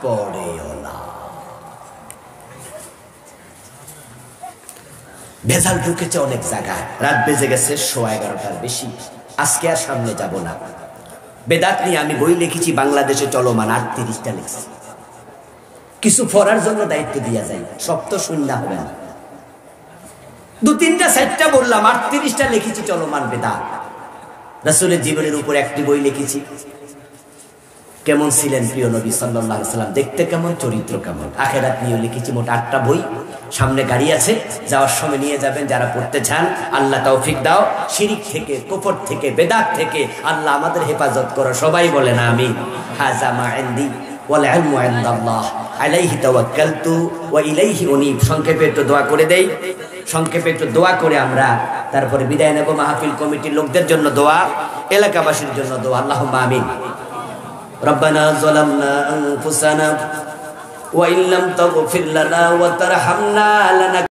পড়েও না। ভেজাল ঢুকেছে অনেক জায়গায়। রাত বেজে গেছে 11:15 বেশি। আজকে আর সামনে যাব না। বেদাত নিয়ে আমি বই লিখেছি, বাংলাদেশে চলমান 38টা লিখছি। কিছু পড়ার জন্য দায়িত্ব দিয়া যায়, সব তো শূন্য হবে না। 2-3-4টা বললাম, 38টা লিখেছি চলমান বেদাত। রাসূলের জীবনের উপর একটি বই লিখেছি, কেমন ছিলেন প্রিয় নবী সাল্লাল্লাহু আলাইহি সাল্লাম, দেখতে কেমন, চরিত্র কেমন। আখিরাত নিয়ে লিখেছি মোট 8টা বই। সামনে গাড়ি আছে, যাওয়ার সময় নিয়ে যাবেন যারা পড়তে চান। আল্লাহ তৌফিক দাও। শিরিক থেকে, কুফর থেকে, বেদাত থেকে আল্লাহ আমাদের হেফাজত করো, সবাই বলেন আমিন। হাযা মা ইনদি ওয়াল ইলমু ইনদাল্লাহ আলাইহি তাওয়াক্কালতু ওয়া ইলাইহি উনীব। সংক্ষেপে একটু দোয়া করে দেই, সংক্ষেপে একটু দোয়া করে আমরা তারপরে বিদায় নেব। মাহফিল কমিটির লোকদের জন্য দোয়া, এলাকাবাসীর জন্য দোয়া। আল্লাহুম্মা আমিন। ربنا ظلمنا أنفسنا وإن لم تغفر لنا وترحمنا